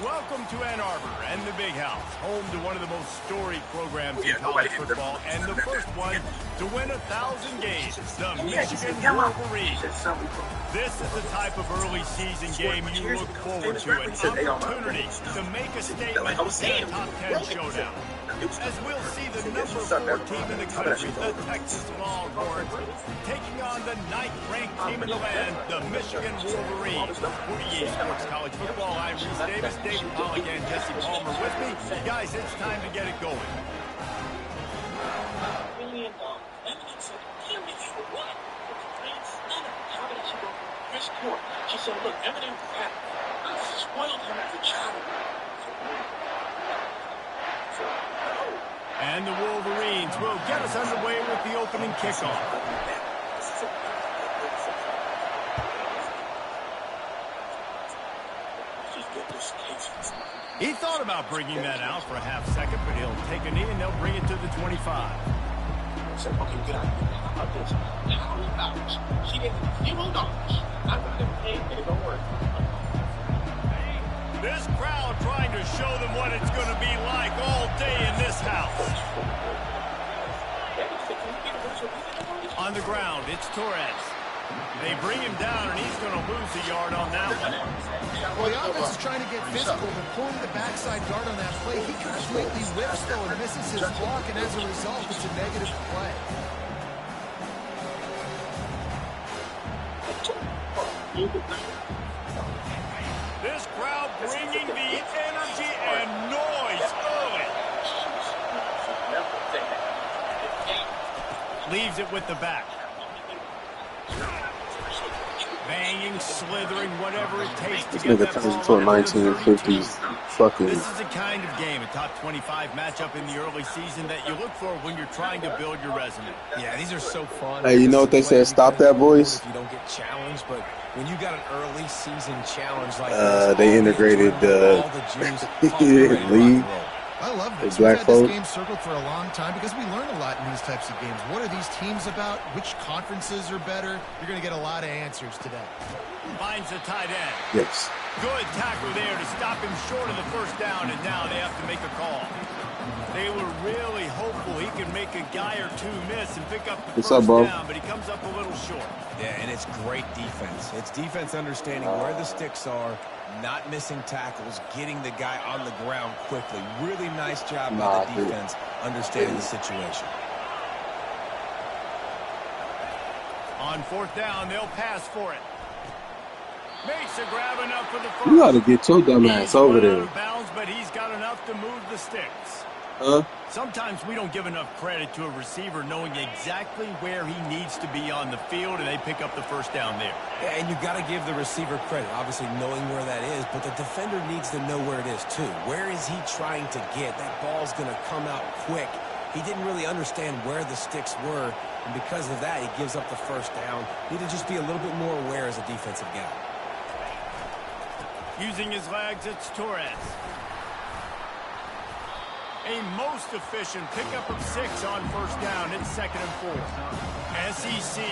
Welcome to Ann Arbor and the Big House, home to one of the most storied programs in college football and the first one to win 1,000 games, the Michigan Wolverines. This is the type of early season game you look forward to, an opportunity to make a statement in a top 10 showdown. As we'll see the number 4 team in the country, the Texas Longhorns, taking on the 9th-ranked team in the land, the Michigan Wolverines. 48 Sports College Football, I'm Reese Davis, David Pollock and Jesse Palmer with me. Guys, it's time to get it going. $1 million. Evidence of period for what? The complaints, none of it. How did she go from press court? She said, look, Eminem Pratt spoiled him as a child. And the Wolverines will get us underway with the opening kickoff. He thought about bringing that out for a half second, but he'll take a knee and they'll bring it to the 25. Said, okay, good idea. How about this? $100. She gave $0. I'm going to pay and it don't work. This crowd trying to show them what it's going to be like all day in this house. On the ground, it's Torres. They bring him down, and he's going to lose a yard on that one. Well, the offense is trying to get physical, but pulling the backside guard on that play, he completely whips, though, and misses his block, and as a result, it's a negative play. This crowd bringing the energy and noise early. Leaves it with the back. Banging, slithering, whatever it takes to get that ball. This nigga turns into a 1950s fucking. This is the kind of game, a top 25 matchup in the early season that you look for when you're trying to build your resume. Yeah, these are so fun. Hey, you know what they said? Stop that voice. If you don't get challenged, but when you got an early season challenge like this, they integrated league. I love this. Black We've had folk. this game circled for a long time because we learn a lot in these types of games. What are these teams about? Which conferences are better? You're going to get a lot of answers today. Finds the tight end. Yes. Good tackle there to stop him short of the first down, and now they have to make a call. They were really hopeful he could make a guy or two miss and pick up the first down, but he comes up a little short. Yeah, and it's great defense. It's defense understanding where the sticks are, not missing tackles, getting the guy on the ground quickly. Really nice job by the defense understanding the situation. On fourth down, they'll pass for it. Makes a grab enough for the first. You ought to get your dumb ass over there. Out of bounds, but he's got enough to move the sticks. Sometimes we don't give enough credit to a receiver knowing exactly where he needs to be on the field, and they pick up the first down there. Yeah, and you got to give the receiver credit, obviously knowing where that is, but the defender needs to know where it is too. Where is he trying to get? That ball's going to come out quick. He didn't really understand where the sticks were, and because of that, he gives up the first down. Need to just be a little bit more aware as a defensive guy. Using his legs, it's Torres. A most efficient pickup of 6 on first down. It's 2nd and 4. SEC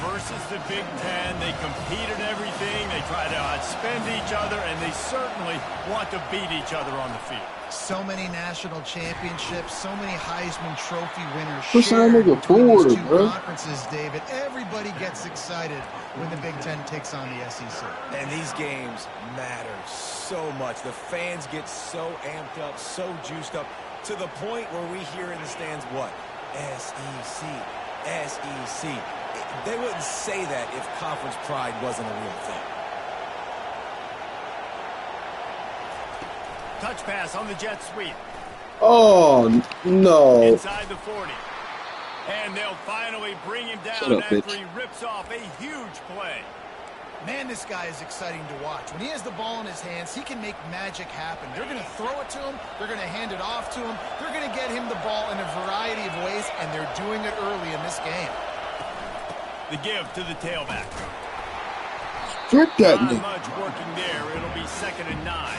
versus the Big Ten. They compete in everything. They try to outspend each other, and they certainly want to beat each other on the field. So many national championships, so many Heisman Trophy winners. Push that nigga forward, these two bro. conferences, David. Everybody gets excited when the Big Ten takes on the SEC. And these games matter so much. The fans get so amped up, so juiced up, to the point where we hear in the stands what? SEC, SEC. They wouldn't say that if conference pride wasn't a real thing. Touch pass on the jet sweep. Oh, no. Inside the 40. And they'll finally bring him down after he rips off a huge play. Man, this guy is exciting to watch. When he has the ball in his hands, he can make magic happen. They're going to throw it to him. They're going to hand it off to him. They're going to get him the ball in a variety of ways, and they're doing it early in this game. The give to the tailback. Strip that Not nigga. much working there. It'll be 2nd and 9.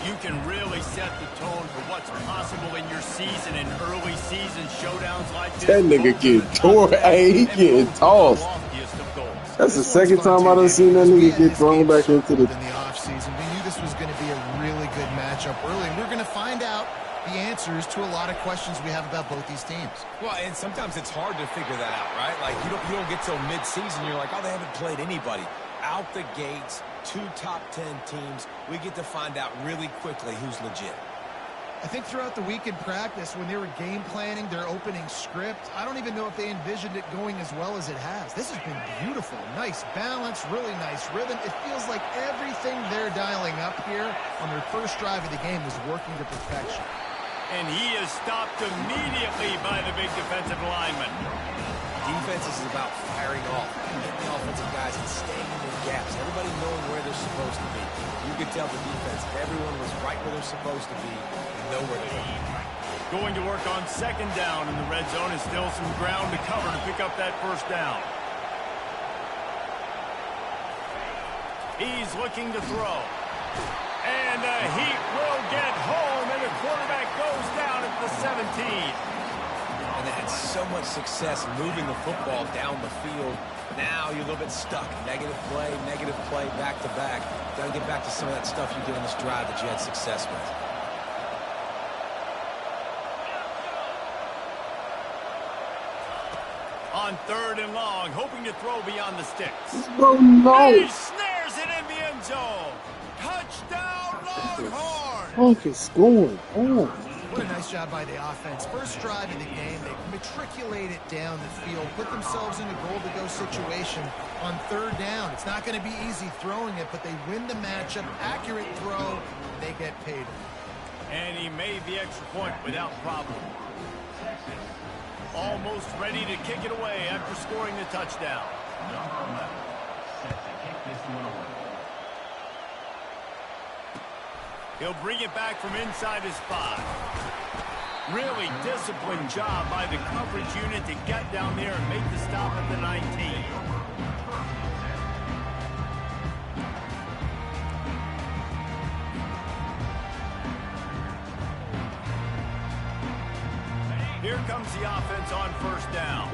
You can really set the tone for what's possible in your season in early season showdowns like this. That nigga get tore. Hey, he getting tossed. That's the 2nd time I done seen that nigga get thrown back into the. In the offseason, we knew this was going to be a really good early. We're going to find out the answers to a lot of questions we have about both these teams. Well, and sometimes it's hard to figure that out, right? Like, you don't get till mid-season, you're like, oh, they haven't played anybody. Out the gates, 2 top 10 teams, we get to find out really quickly who's legit. I think throughout the week in practice, when they were game planning their opening script, I don't even know if they envisioned it going as well as it has. This has been beautiful. Nice balance, really nice rhythm. It feels like everything they're dialing up here on their first drive of the game is working to perfection. And he is stopped immediately by the big defensive lineman. Defense is about firing off, getting the offensive guys and staying in their gaps. Everybody knowing where they're supposed to be. You could tell the defense, everyone was right where they're supposed to be and know where to go. Going to work on second down in the red zone, and still some ground to cover to pick up that first down. He's looking to throw. And the heat will get home, and the quarterback goes down at the 17. And they had so much success moving the football down the field. Now you're a little bit stuck. Negative play, back to back. Got to get back to some of that stuff you did on this drive that you had success with. On third and long, hoping to throw beyond the sticks. Oh, no. He snares it in the end zone. Touchdown, Longhorns! What is going on? What a nice job by the offense. First drive of the game, they matriculate it down the field, put themselves in a goal-to-go situation on third down. It's not going to be easy throwing it, but they win the matchup. Accurate throw, they get paid. And he made the extra point without problem. Almost ready to kick it away after scoring the touchdown. He'll bring it back from inside his 5. Really disciplined job by the coverage unit to get down there and make the stop at the 19. Here comes the offense on first down.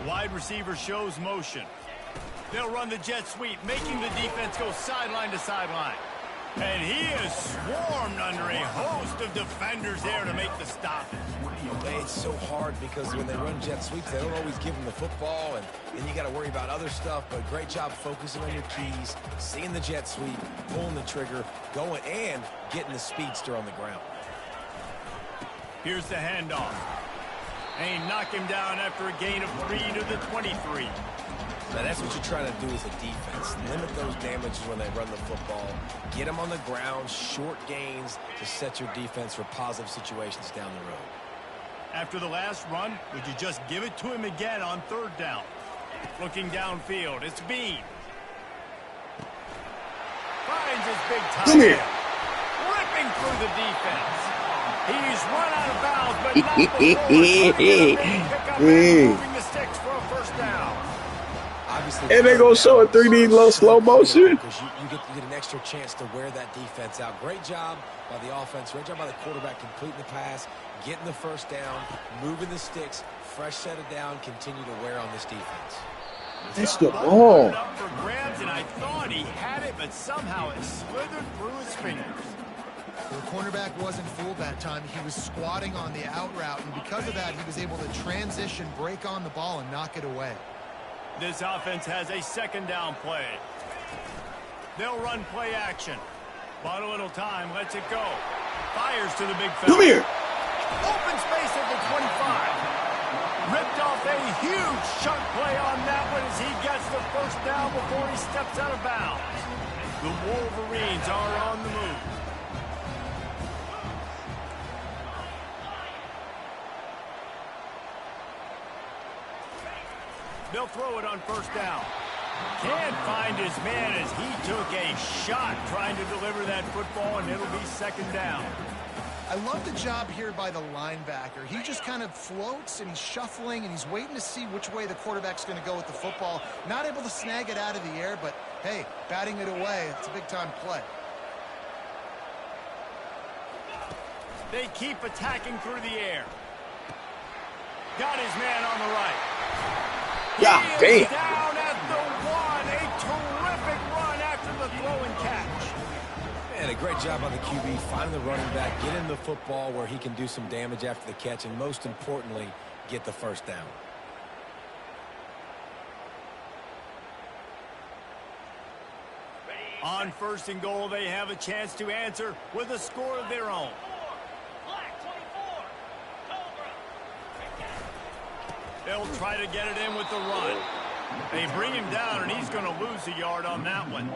Wide receiver shows motion. They'll run the jet sweep, making the defense go sideline to sideline. And he is swarmed under a host of defenders there to make the stop. It's so hard because when they run jet sweeps, they don't always give them the football, and then you got to worry about other stuff. But great job focusing on your keys, seeing the jet sweep, pulling the trigger, going, and getting the speedster on the ground. Here's the handoff. And he knocked him down after a gain of 3 to the 23. Now, that's what you're trying to do as a defense. Limit those damages when they run the football. Get them on the ground, short gains to set your defense for positive situations down the road. After the last run, would you just give it to him again on third down? Looking downfield, it's Bean. Finds his big time. Ripping through the defense. He's run out of bounds, but not before moving the sticks for a first down. Obviously, And they gonna show a 3D slow motion. Because you get an extra chance to wear that defense out. Great job by the offense. Great job by the quarterback completing the pass, getting the first down, moving the sticks, fresh set of down, continue to wear on this defense. That's the ball. Up for grabs, and I thought he had it, but somehow it slithered through his fingers. The cornerback wasn't fooled that time. He was squatting on the out route, and because of that, he was able to transition, break on the ball, and knock it away. This offense has a second down play. They'll run play action. Bought a little time, lets it go. Fires to the big fella. Come here. Open space at the 25. Ripped off a huge chunk play on that one as he gets the first down before he steps out of bounds. The Wolverines are on the move. They'll throw it on first down. Can't find his man as he took a shot trying to deliver that football, and it'll be second down. I love the job here by the linebacker. He just kind of floats, and he's shuffling, and he's waiting to see which way the quarterback's going to go with the football. Not able to snag it out of the air, but, hey, batting it away, it's a big-time play. They keep attacking through the air. Got his man on the right. Yeah, He is damn. down at the 1. A terrific run after the throw and catch. Great job on the QB, finding the running back, get him the football where he can do some damage after the catch, and most importantly, get the first down. On 1st and goal, they have a chance to answer with a score of their own. They'll try to get it in with the run. They bring him down, and he's going to lose a yard on that one.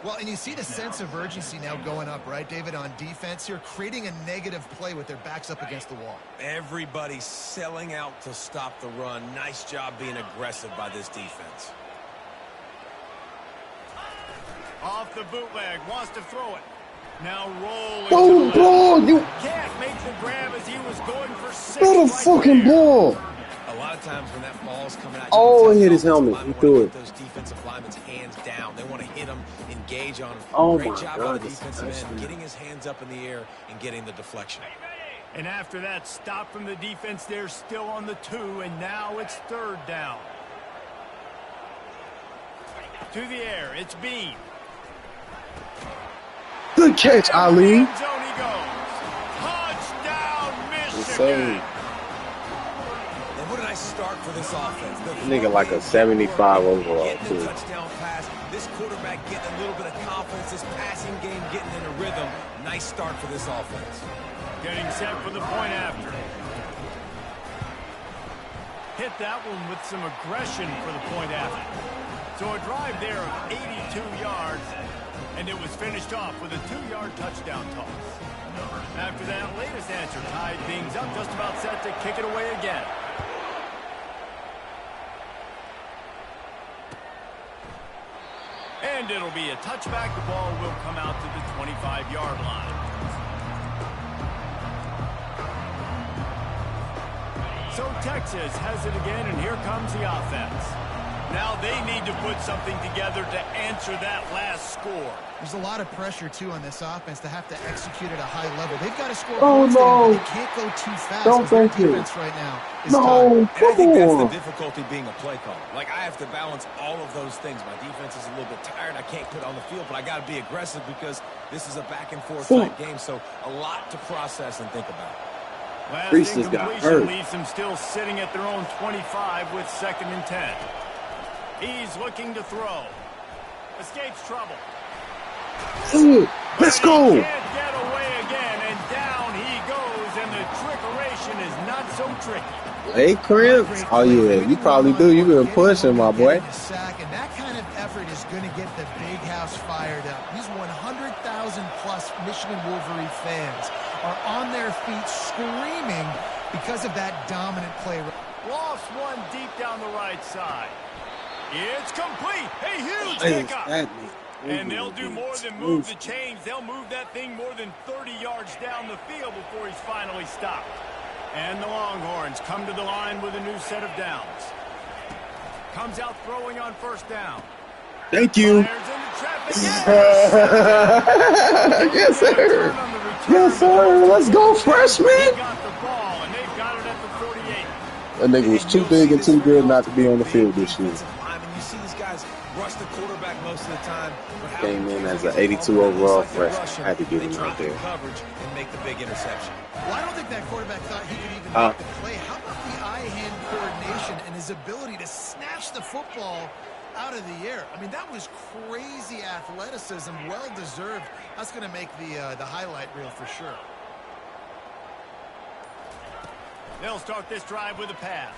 Well, and you see the sense of urgency now going up, right, David, on defense here, creating a negative play with their backs up against the wall. Everybody's selling out to stop the run. Nice job being aggressive by this defense. Off the bootleg, wants to throw it. Now rolling. Throw the ball, you. Can't make the grab as he was going for 6. Throw the fucking ball. A lot of times when that ball's coming out, Oh, he hit his helmet. He threw it. Those defensive linemen's hands down. They want to hit him, engage on him. Oh, Great my job God, on the this defensive end, is getting his hands up in the air and getting the deflection. And after that stop from the defense, they're still on the 2, and now it's 3rd down. To the air, it's Bean. Good catch, Ali. End zone he goes. Touchdown, Michigan. And what a nice start for this offense. The Nigga like a 75 overall, getting too. the touchdown pass. This quarterback getting a little bit of confidence. This passing game getting in a rhythm. Nice start for this offense. Getting set for the point after. Hit that one with some aggression for the point after. So a drive there of 82 yards, and it was finished off with a 2-yard touchdown toss. After that latest answer tied things up, just about set to kick it away again. And it'll be a touchback. The ball will come out to the 25-yard line. So Texas has it again, and here comes the offense. Now they need to put something together to answer that last score. There's a lot of pressure, too, on this offense to have to execute at a high level. They've got to score Oh, points, no. but they can't go too fast. Don't Their thank you. defense right now is No, tired. And I think come that's the on. difficulty being a play caller. Like, I have to balance all of those things. My defense is a little bit tired. I can't put on the field, but I got to be aggressive because this is a back-and-forth type game, so a lot to process and think about. Last Priest has got incompletion hurt. leaves them still sitting at their own 25 with 2nd and 10. He's looking to throw. Escapes trouble. Ooh, let's go. He can't get away again, and down he goes, and the trickeration is not so tricky. Leg cramps? Oh, yeah, you probably do. You've been pushing, my boy. Sack, and that kind of effort is going to get the big house fired up. These 100,000-plus Michigan Wolverine fans are on their feet screaming because of that dominant play. Lost one deep down the right side. It's complete. A huge Hey, pickup. that And they'll do more than move the chains. They'll move that thing more than 30 yards down the field before he's finally stopped. And the Longhorns come to the line with a new set of downs. Comes out throwing on 1st down. Thank you. Fires into traffic. Yes, sir. Yes, sir. Let's go, He freshman. got the ball, and they've got it at the 48. That nigga was too big and too good not to be on the field this year. You see these guys rush the quarterback most of the time. Came in as an 82 overall freshman. I had to get him out there. Coverage and make the big interception. Well, I don't think that quarterback thought he could even make the play. How about the eye-hand coordination and his ability to snatch the football out of the air? I mean, that was crazy athleticism, well-deserved. That's going to make the highlight reel for sure. They'll start this drive with a pass.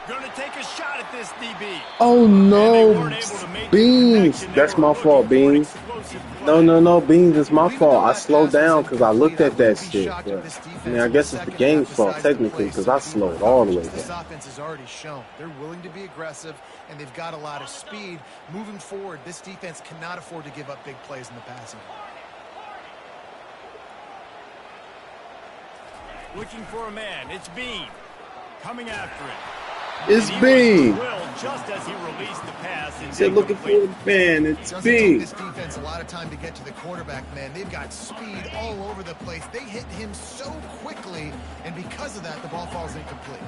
Going to take a shot at this DB. Oh, And they no. weren't able to make the Beans. connection. They That's were my looking fault, for an Beans. explosive play. No, Beans. It's my fault. I slowed down because I looked at that shit. But, I mean, I guess it's the game's fault, technically, because I slowed all the way This down. offense has already shown they're willing to be aggressive, and they've got a lot of speed. Moving forward, this defense cannot afford to give up big plays in the passing game. Looking for a man. It's Bean. Coming after it. It's And he was Bean. thrilled just as he released the pass. And Said looking for the man. It's Doesn't take Bean. this defense a lot of time to get to the quarterback, man. They've got speed all over the place. They hit him so quickly, and because of that, the ball falls incomplete.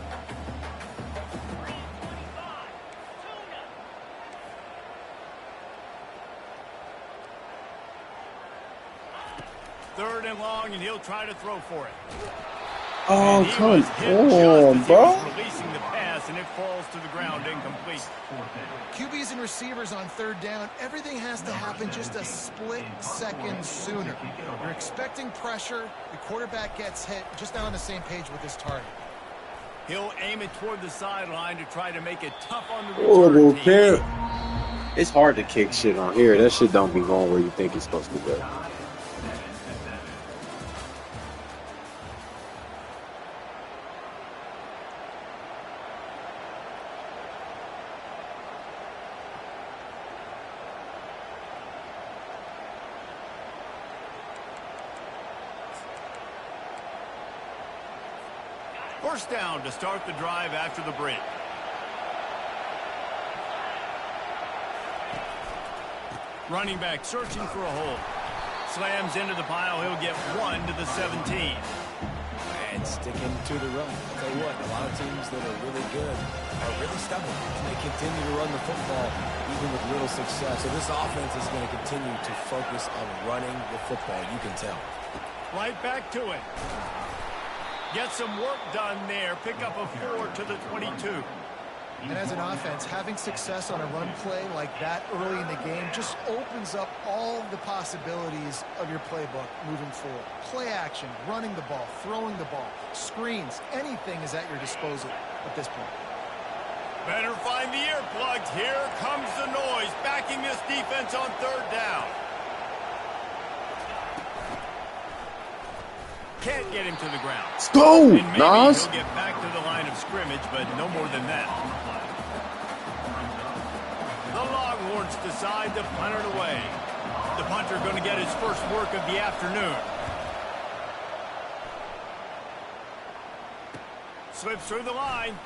3rd and long, and he'll try to throw for it. Oh, come on, bro. Releasing the pass, and it falls to the ground incomplete. QBs and receivers on 3rd down, everything has to happen just a split second sooner. You're expecting pressure, the quarterback gets hit, just not on the same page with his target. He'll aim it toward the sideline to try to make it tough on the return team. It's hard to kick shit on here. That shit don't be going where you think it's supposed to go. First down to start the drive after the break. Running back searching for a hole. Slams into the pile. He'll get 1 to the 17. And sticking to the run. I'll tell you what, a lot of teams that are really good are really stubborn. And they continue to run the football even with little success. So this offense is going to continue to focus on running the football. You can tell. Right back to it. Get some work done there. Pick up a 4 to the 22. And as an offense, having success on a run play like that early in the game just opens up all the possibilities of your playbook moving forward. Play action, running the ball, throwing the ball, screens, anything is at your disposal at this point. Better find the earplugs. Here comes the noise, backing this defense on 3rd down. Can't get him to the ground. Let's go, Nas. He'll get back to the line of scrimmage, but no more than that. The Longhorns decide to punt it away. The punter going to get his first work of the afternoon. Slips through the line.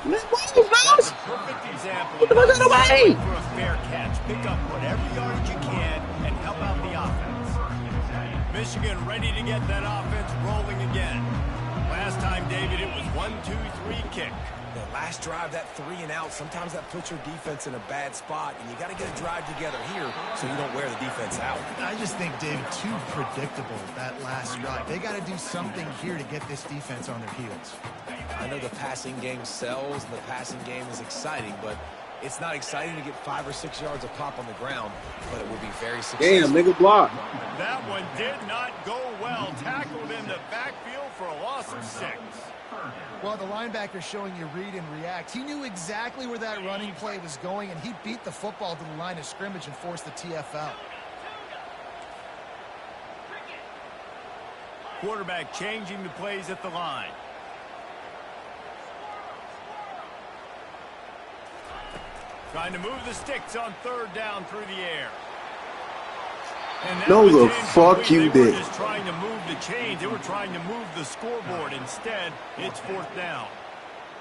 Let's move, Nas. Perfect example of for a fair catch. Pick up whatever yardage you can and help out the offense. Michigan ready to get that offense rolling again. Last time, David, it was 1-2-3 kick. That last drive, that 3 and out, sometimes that puts your defense in a bad spot, and you got to get a drive together here so you don't wear the defense out. I just think, David, too predictable, that last drive. They got to do something here to get this defense on their heels. I know the passing game sells, and the passing game is exciting, but it's not exciting to get 5 or 6 yards of pop on the ground, but it would be very successful. Damn, nigga, block. That one did not go well. Tackled in the backfield for a loss of 6. Well, the linebacker's showing you read and react. He knew exactly where that running play was going, and he beat the football to the line of scrimmage and forced the TFL. Quarterback changing the plays at the line. Trying to move the sticks on 3rd down through the air. No, the fuck you did. They were just trying to move the chains. They were trying to move the scoreboard. Instead, it's 4th down.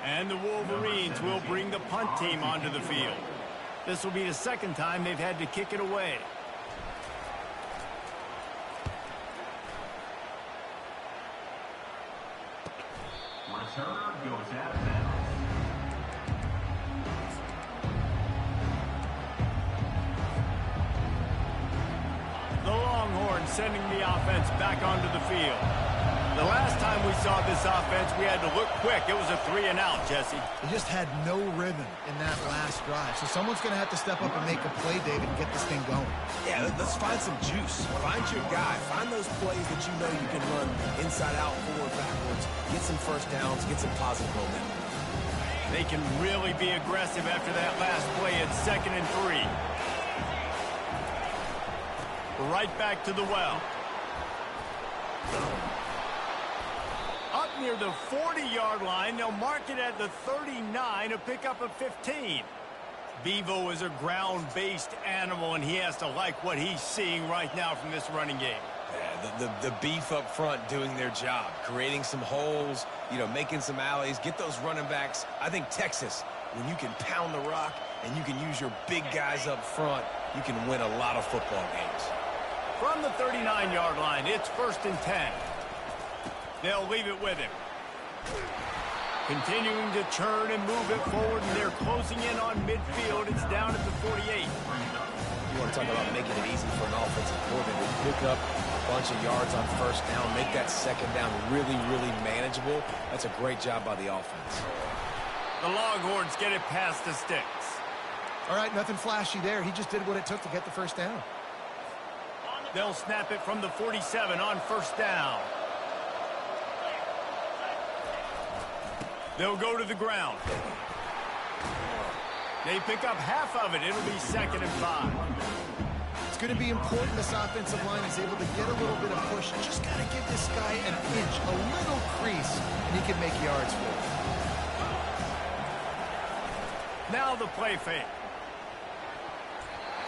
And the Wolverines will bring the punt team onto the field. This will be the 2nd time they've had to kick it away. Return goes out of bounds. The Longhorns sending the offense back onto the field. The last time we saw this offense, we had to look quick. It was a 3 and out, Jesse. They just had no rhythm in that last drive. So someone's going to have to step up and make a play, David, and get this thing going. Yeah, let's find some juice. Find your guy. Find those plays that you know you can run inside out, forward, backwards. Get some first downs. Get some positive momentum. They can really be aggressive after that last play at 2nd and 3. Right back to the well. Up near the 40-yard line, they'll mark it at the 39 to pick up a 15. Bevo is a ground-based animal, and he has to like what he's seeing right now from this running game. Yeah, the beef up front doing their job, creating some holes, making some alleys, get those running backs. I think Texas, when you can pound the rock and you can use your big guys up front, you can win a lot of football games. From the 39-yard line, it's 1st and 10. They'll leave it with him. Continuing to churn and move it forward, and they're closing in on midfield. It's down at the 48. You want to talk about making it easy for an offensive coordinator to pick up a bunch of yards on first down, make that second down really, really manageable. That's a great job by the offense. The Longhorns get it past the sticks. All right, nothing flashy there. He just did what it took to get the first down. They'll snap it from the 47 on first down. They'll go to the ground. They pick up half of it. It'll be 2nd and 5. It's going to be important this offensive line is able to get a little bit of push. Just got to give this guy an inch, a little crease, and he can make yards for it. Now the play fake.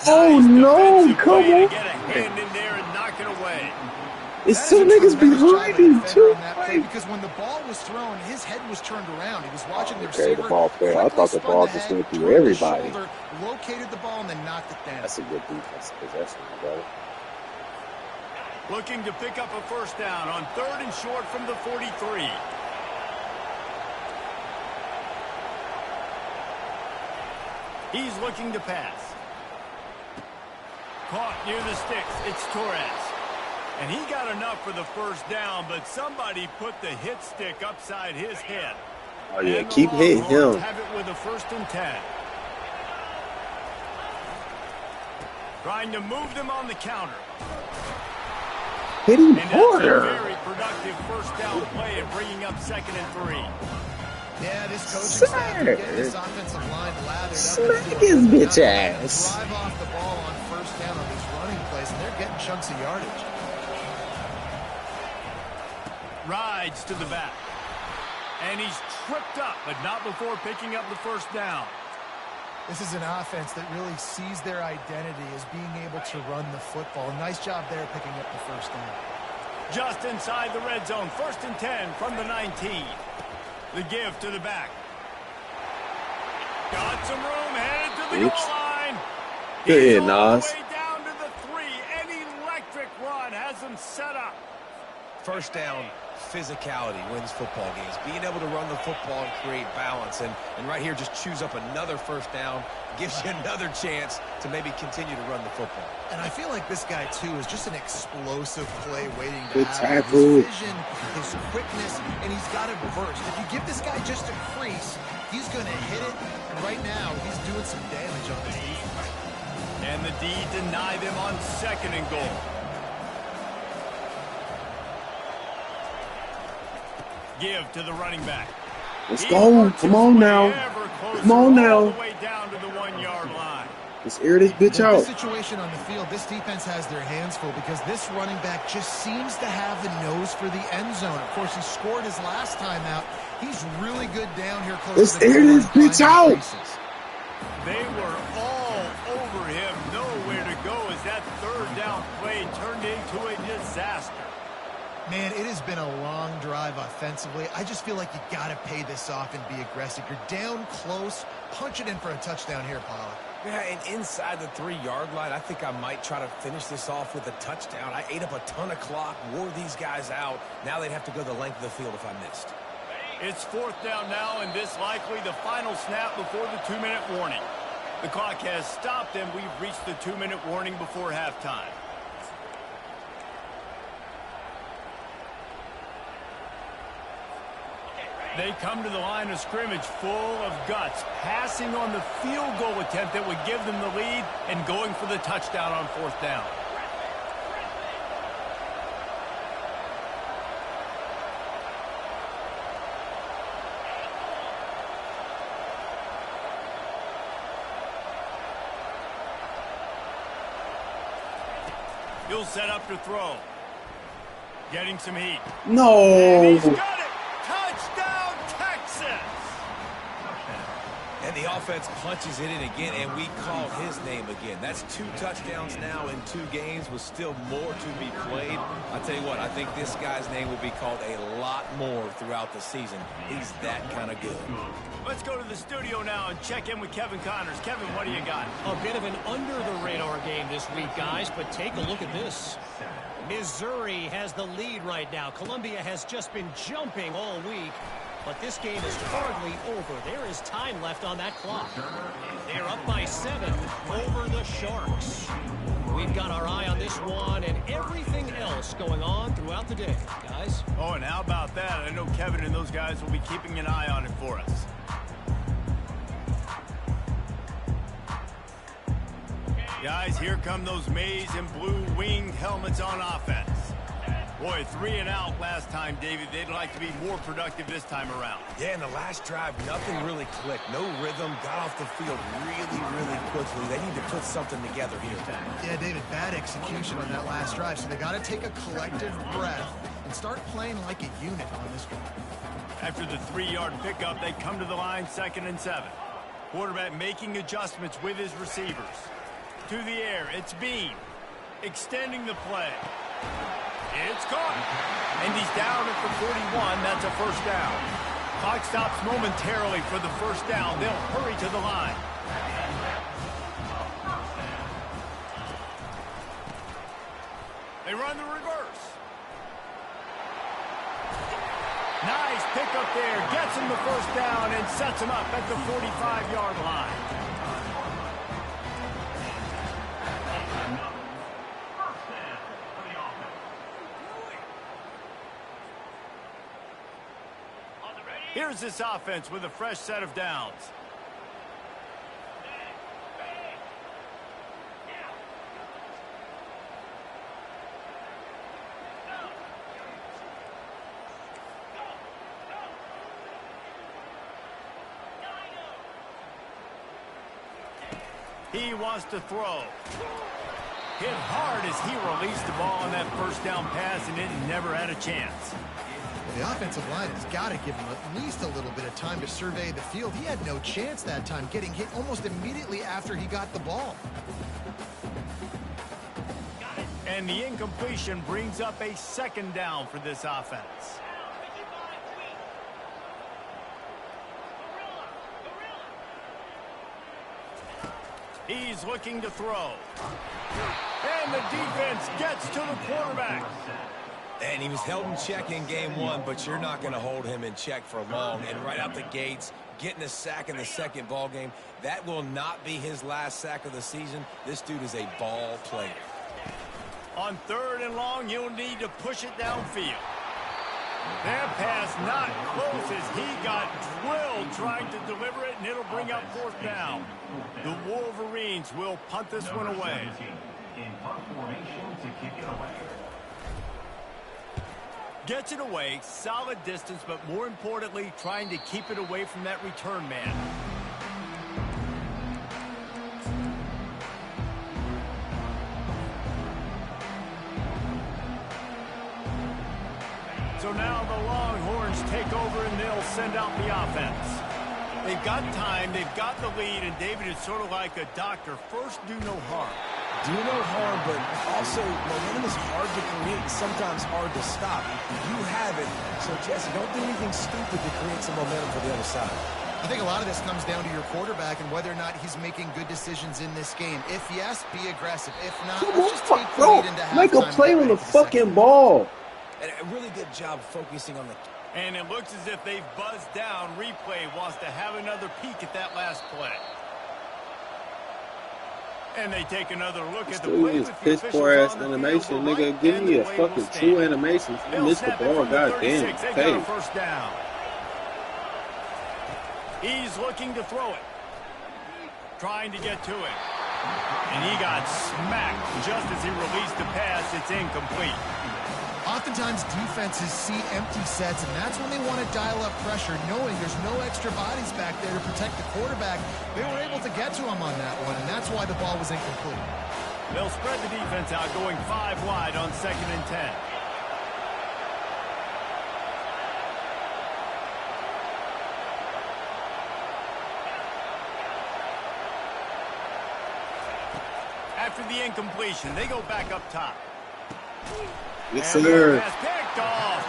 Oh, no, come on. Get a hand in there and knock it away. It's two niggas behind him, too. Because when the ball was thrown, his head was turned around. He was watching the Okay, receiver. the ball fair. I thought the ball just went through everybody. Located the ball and then knocked it down. That's a good defense possession, brother. Looking to pick up a first down on 3rd and short from the 43. He's looking to pass. Caught near the sticks. It's Torres. And he got enough for the first down, but somebody put the hit stick upside his head. Oh, yeah, keep hitting him. Have it with a 1st and 10. Trying to move them on the counter. Hit him and harder. That's a very productive first down play and bringing up 2nd and 3. Yeah, this coaching staff can get this offensive line lathered up. Smack his bitch ass. Drive off the ball on first down on these running plays, and they're getting chunks of yardage. Rides to the back. And he's tripped up, but not before picking up the first down. This is an offense that really sees their identity as being able to run the football. Nice job there picking up the first down. Just inside the red zone. 1st and 10 from the 19. The give to the back. Got some room, headed to the goal line. Good, He's all the Nas. way down to the 3. An electric run has him set up. First down, physicality wins football games. Being able to run the football and create balance. And right here, just choose up another first down. Gives you another chance to maybe continue to run the football. And I feel like this guy, too, is just an explosive play waiting to Good happen. tackle. His vision, his quickness, and he's got to burst. If you give this guy just a crease, he's going to hit it. And right now, he's doing some damage on this defense. And the D deny them on 2nd and goal. Give to the running back. Let's go. Come on now. Come on now. All the way down to the 1-yard line. Let's air this bitch In out. this situation on the field, this defense has their hands full because this running back just seems to have the nose for the end zone. Of course, he scored his last time out. He's really good down here close Let's to the air goal this line, bitch out. places. They were all over him. Nowhere to go as that 3rd down play turned into a disaster. Man, it has been a long drive offensively. I just feel like you got to pay this off and be aggressive. You're down close. Punch it in for a touchdown here, Pollard. Yeah, and inside the 3-yard line, I think I might try to finish this off with a touchdown. I ate up a ton of clock, wore these guys out. Now they'd have to go the length of the field if I missed. It's 4th down now, and this likely the final snap before the 2-minute warning. The clock has stopped, and we've reached the 2-minute warning before halftime. They come to the line of scrimmage full of guts, passing on the field goal attempt that would give them the lead and going for the touchdown on 4th down. He'll set up to throw. Getting some heat. No. And he's got it. Touchdown, Texas. And the offense punches it in again, and we call his name again. That's 2 touchdowns now in 2 games with still more to be played. I'll tell you what, I think this guy's name will be called a lot more throughout the season. He's that kind of good. Let's go to the studio now and check in with Kevin Connors. Kevin, what do you got? A bit of an under-the-radar game this week, guys, but take a look at this. Missouri has the lead right now. Columbia has just been jumping all week. But this game is hardly over. There is time left on that clock. They're up by 7 over the Sharks. We've got our eye on this one and everything else going on throughout the day, guys. Oh, and how about that? I know Kevin and those guys will be keeping an eye on it for us. Guys, here come those maize and blue winged helmets on offense. Boy, 3 and out last time, David. They'd like to be more productive this time around. Yeah, in the last drive, nothing really clicked. No rhythm, got off the field really quickly. They need to put something together here. Yeah, David, bad execution on that last drive, so they got to take a collective breath and start playing like a unit on this one. After the 3-yard pickup, they come to the line 2nd and 7. Quarterback making adjustments with his receivers. To the air, it's Bean. Extending the play. It's caught. And he's down at the 41. That's a first down. Clock stops momentarily for the first down. They'll hurry to the line. They run the reverse. Nice pickup there. Gets him the first down and sets him up at the 45-yard line. Here's this offense with a fresh set of downs. He wants to throw. Hit hard as he released the ball on that first down pass, and it never had a chance. The offensive line has got to give him at least a little bit of time to survey the field. He had no chance that time, getting hit almost immediately after he got the ball. And the incompletion brings up a 2nd down for this offense. He's looking to throw. And the defense gets to the quarterback. And he was held in check in game 1, but you're not going to hold him in check for long. And right out the gates, getting a sack in the second ball game, that will not be his last sack of the season. This dude is a ball player. On 3rd and long, you'll need to push it downfield. That pass not close as he got drilled trying to deliver it, and it'll bring up 4th down. The Wolverines will punt this one away. In punt formation to kick it away. Gets it away, solid distance, but more importantly, trying to keep it away from that return man. So now the Longhorns take over and they'll send out the offense. They've got time, they've got the lead, and David is sort of like a doctor. First, do no harm. Do no harm, but also momentum is hard to create, sometimes hard to stop. You have it, so Jesse, don't do anything stupid to create some momentum for the other side. I think a lot of this comes down to your quarterback and whether or not he's making good decisions in this game. If yes, be aggressive. If not, let's just take the lead into halftime. Make a play on the fucking ball. And a really good job focusing on the... And it looks as if they've buzzed down. Replay wants to have another peek at that last play. And they take another look at the play. This piss poor ass animation, nigga. Give me a fucking 2 animations. You missed the ball, goddamn. Hey. First down. He's looking to throw it. Trying to get to it. And he got smacked just as he released the pass. It's incomplete. Oftentimes defenses see empty sets, and that's when they want to dial up pressure, knowing there's no extra bodies back there to protect the quarterback. They were able to get to him on that one, and that's why the ball was incomplete. They'll spread the defense out, going 5 wide on 2nd and 10. After the incompletion, they go back up top. Yes, sir. Picked off.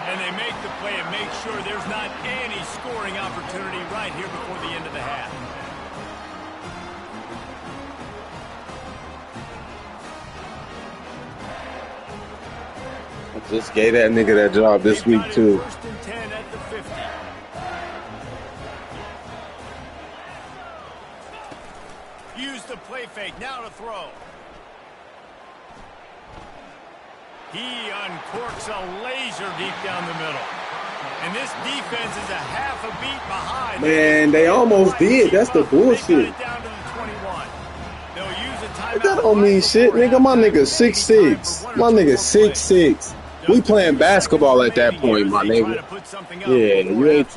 And they make the play and make sure there's not any scoring opportunity right here before the end of the half. I just gave that nigga that job this week, too. 1st and 10 at the 50. Use the play fake. Now to throw. He uncorks a laser deep down the middle. And this defense is a half a beat behind. Man, they almost did. That's the bullshit. That don't mean shit, nigga. My nigga 6'6". My nigga 6'6". We playing basketball at that point, my nigga. Yeah, you ain't.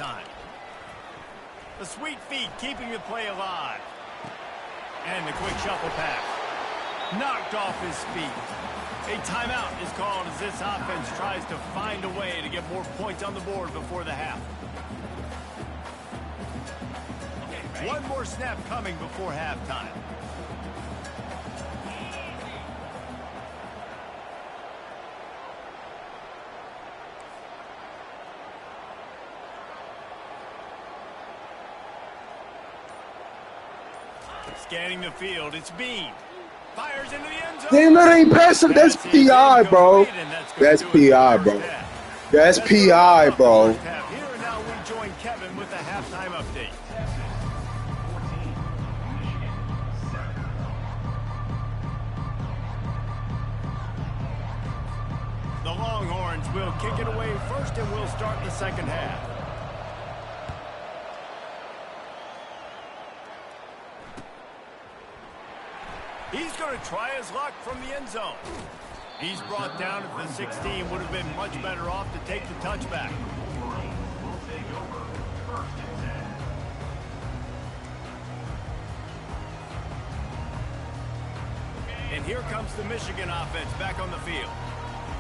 The sweet feet keeping the play alive. And the quick shuffle pass. Knocked off his feet. A timeout is called as this offense tries to find a way to get more points on the board before the half. One more snap coming before halftime. Scanning the field, it's Bean. Fires into the end zone. Damn, that ain't passing. That's PI, bro. That's PI, bro. That's PI, bro. Here and now we join Kevin with the halftime update. The Longhorns will kick it away first and we'll start the second half. He's going to try his luck from the end zone. He's brought down at the 16. Would have been much better off to take the touchback. And here comes the Michigan offense back on the field.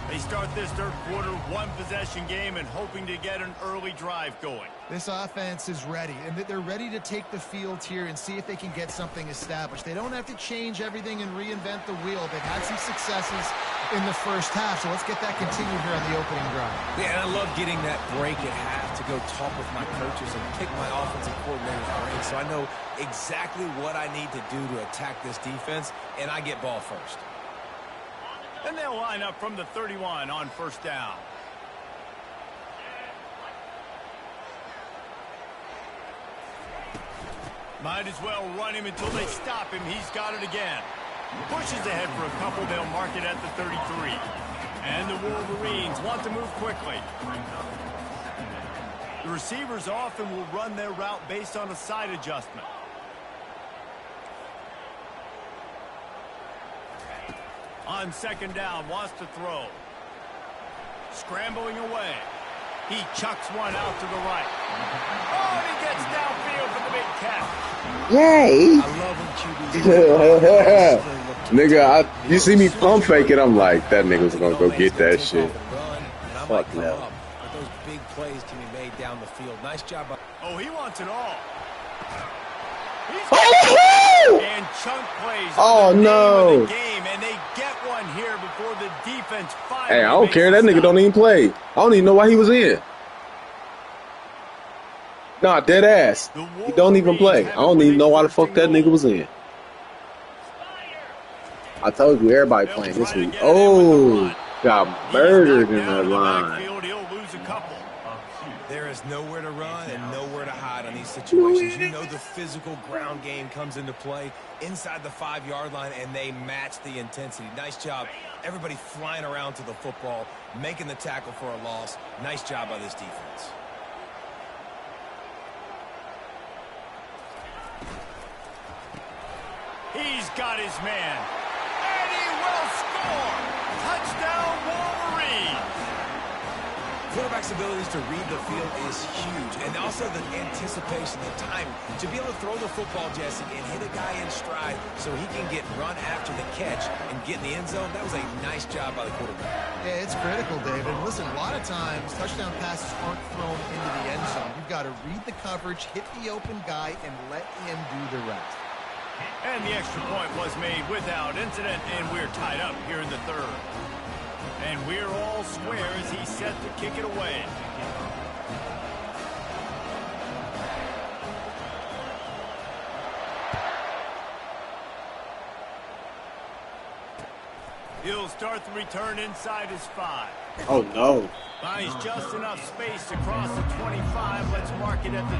They start this third quarter one-possession game and hoping to get an early drive going. This offense is ready, and they're ready to take the field here and see if they can get something established. They don't have to change everything and reinvent the wheel. They've had some successes in the first half, so let's get that continued here on the opening drive. Yeah, and I love getting that break at half to go talk with my coaches and pick my offensive coordinator's brain, so I know exactly what I need to do to attack this defense, and I get ball first. And they'll line up from the 31 on first down. Might as well run him until they stop him. He's got it again. Pushes ahead for a couple. They'll mark it at the 33. And the Wolverines want to move quickly. The receivers often will run their route based on a side adjustment. On second down, wants to throw. Scrambling away. He chucks one out to the right. Oh, he gets downfield for the big catch. Yay! I love when QBs nigga, you see me pump faking, I'm like, that nigga's gonna go get that shit. Fuck no. But those big plays can be made down the field. Nice job. Oh, he wants it all. And chunk plays. Oh no! Game, and they get one here before the defense finally. Hey, I don't care. That nigga don't even play. I don't even know why he was in. Nah, dead ass. He don't even play. I don't even know why the fuck that nigga was in. I told you, everybody playing this week. Oh, got murdered in that line. There is nowhere to run and nowhere to hide on these situations. You know the physical ground game comes into play inside the 5-yard line, and they match the intensity. Nice job. Everybody flying around to the football, making the tackle for a loss. Nice job by this defense. He's got his man. And he will score. Touchdown, Wolverines. Quarterback's abilities to read the field is huge, and also the anticipation, the time to be able to throw the football, Jesse, and hit a guy in stride so he can get run after the catch and get in the end zone. That was a nice job by the quarterback. Yeah, it's critical, David. Listen, a lot of times touchdown passes aren't thrown into the end zone. You've got to read the coverage, hit the open guy, and let him do the rest. And the extra point was made without incident, and we're tied up here in the third. And we're all square as he's set to kick it away. He'll start the return inside his 5. Oh no. Finds just enough space to cross the 25. Let's mark it at the...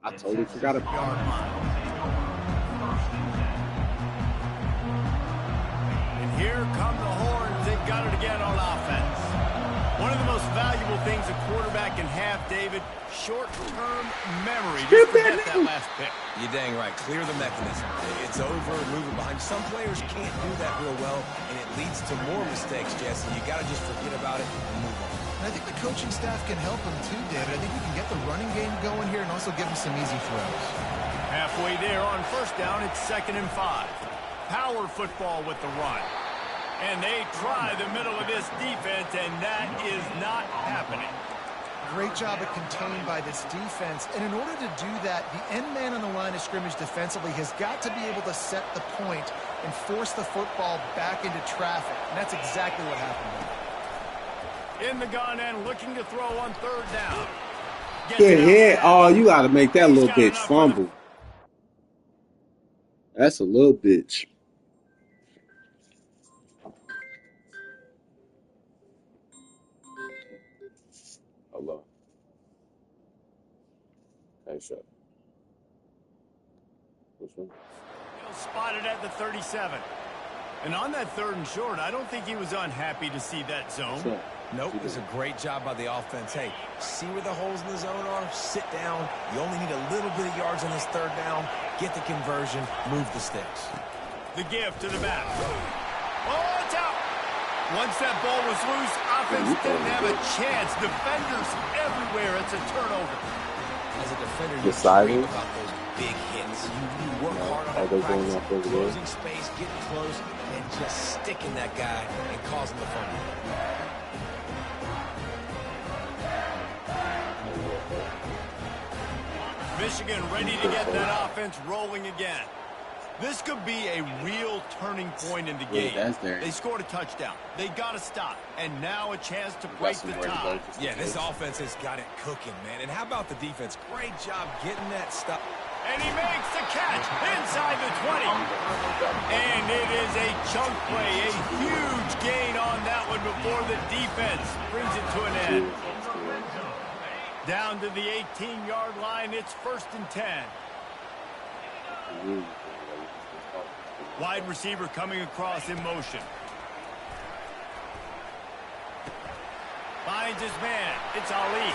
I totally forgot about it. And here come the horns. They got it again on offense. One of the most valuable things a quarterback can have, David, short-term memory. Just forget that last pick. You're dang right. Clear the mechanism. It's over, move it behind. Some players can't do that real well, and it leads to more mistakes, Jesse. You got to just forget about it and move on. And I think the coaching staff can help him too, David. I think we can get the running game going here and also give him some easy throws. Halfway there on first down, it's 2nd and 5. Power football with the run. And they try the middle of this defense, and that is not happening. Great job at contained by this defense. And in order to do that, the end man on the line of scrimmage defensively has got to be able to set the point and force the football back into traffic. And that's exactly what happened. In the gun and looking to throw on 3rd down. Yeah. Oh, you got to make that little bitch fumble. That's a little bitch. Hello. Hey, shut. Which one? Spotted at the 37. And on that 3rd and short, I don't think he was unhappy to see that zone. Sure. Nope, it was a great job by the offense. Hey, see where the holes in the zone are? Sit down. You only need a little bit of yards on this 3rd down. Get the conversion. Move the sticks. The give to the back. Oh, it's out. Once that ball was loose, offense didn't have a chance. Defenders everywhere. It's a turnover. As a defender, you dream about those big hits. You work hard on practice, closing space, getting close, and just sticking that guy and causing the fumble. Michigan ready to get that offense rolling again. This could be a real turning point in the game. They scored a touchdown. They got to stop. And now a chance to break the tie. Yeah, this offense has got it cooking, man. And how about the defense? Great job getting that stop. And he makes the catch inside the 20. And it is a chunk play, a huge gain on that one before the defense brings it to an end. Down to the 18-yard line, it's 1st and 10. Wide receiver coming across in motion. Finds his man. It's Ali.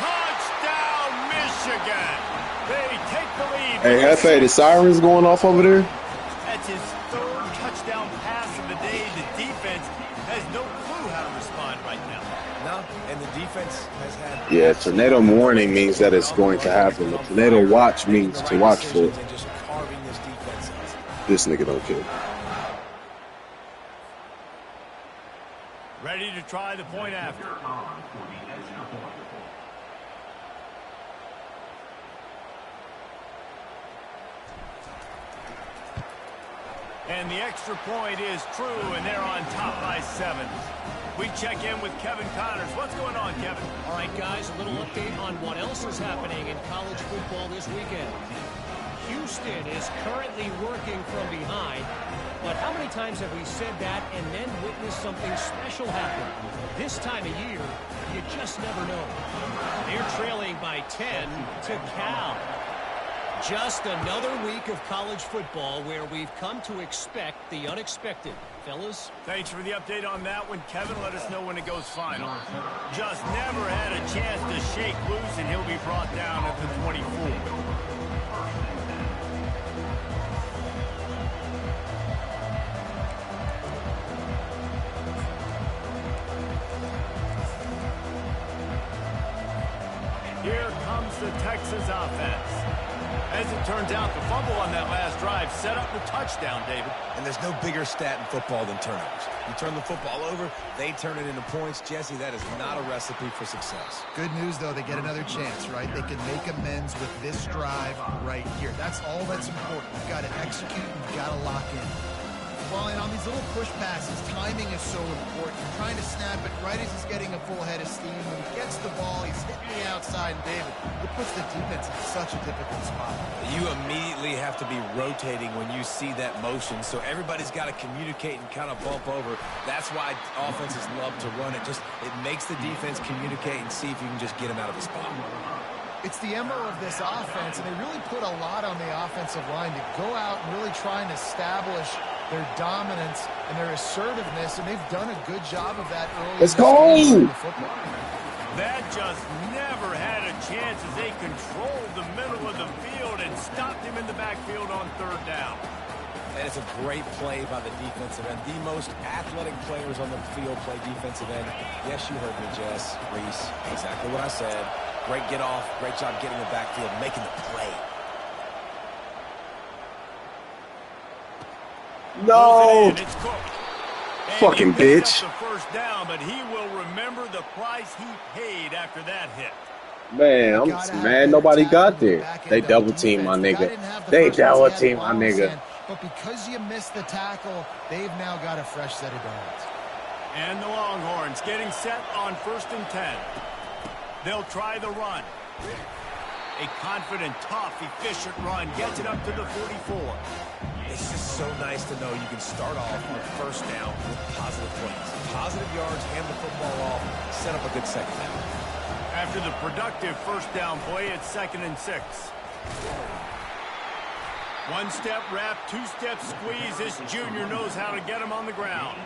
Touchdown, Michigan. They take the lead. Hey, Hefe, the sirens going off over there? That's his 3rd touchdown pass of the day. The defense has no clue how to respond right now. No, and the defense has had... Yeah, tornado warning means that it's going to happen. The tornado watch means to watch for it. This nigga don't care. Ready to try the point after. And the extra point is true, and they're on top by 7. We check in with Kevin Connors. What's going on, Kevin? All right, guys, a little update on what else is happening in college football this weekend. Houston is currently working from behind, but how many times have we said that and then witnessed something special happen? This time of year, you just never know. They're trailing by 10 to Cal. Just another week of college football where we've come to expect the unexpected. Fellas? Thanks for the update on that one, Kevin. Let us know when it goes final. Just never had a chance to shake loose, and he'll be brought down at the 24. Here comes the Texas offense. As it turns out, the fumble on that last drive set up the touchdown, David. And there's no bigger stat in football than turnovers. You turn the football over, they turn it into points. Jesse, that is not a recipe for success. Good news, though, they get another chance, right? They can make amends with this drive right here. That's all that's important. You've got to execute, you've got to lock in. Well, and on these little push passes, timing is so important. You're trying to snap it right as he's getting a full head of steam. When he gets the ball, he's hitting the outside, and David, it puts the defense in such a difficult spot. You immediately have to be rotating when you see that motion, so everybody's got to communicate and kind of bump over. That's why offenses love to run it. It makes the defense communicate and see if you can just get him out of the spot. It's the MO of this offense, and they really put a lot on the offensive line to go out and really try and establish their dominance and their assertiveness, and they've done a good job of that early. Let's go! That just never had a chance as they controlled the middle of the field and stopped him in the backfield on third down. And it's a great play by the defensive end. The most athletic players on the field play defensive end. Yes, you heard me, Jess, Reese. Exactly what I said. Great get off. Great job getting the backfield, making the play. No. It's Cook. Fucking bitch. The first down, but he will remember the price he paid after that hit. Man, I'm just mad nobody got there. They double team my nigga. They double team my nigga. But because you missed the tackle, they've now got a fresh set of downs. And the Longhorns getting set on 1st and 10. They'll try the run. A confident, tough, efficient run gets it up to the 44. It's just so nice to know you can start off on first down with positive plays. Positive yards, hand the football off, set up a good second down. After the productive first down play, it's 2nd and 6. One step wrap, two step squeeze. This junior knows how to get him on the ground.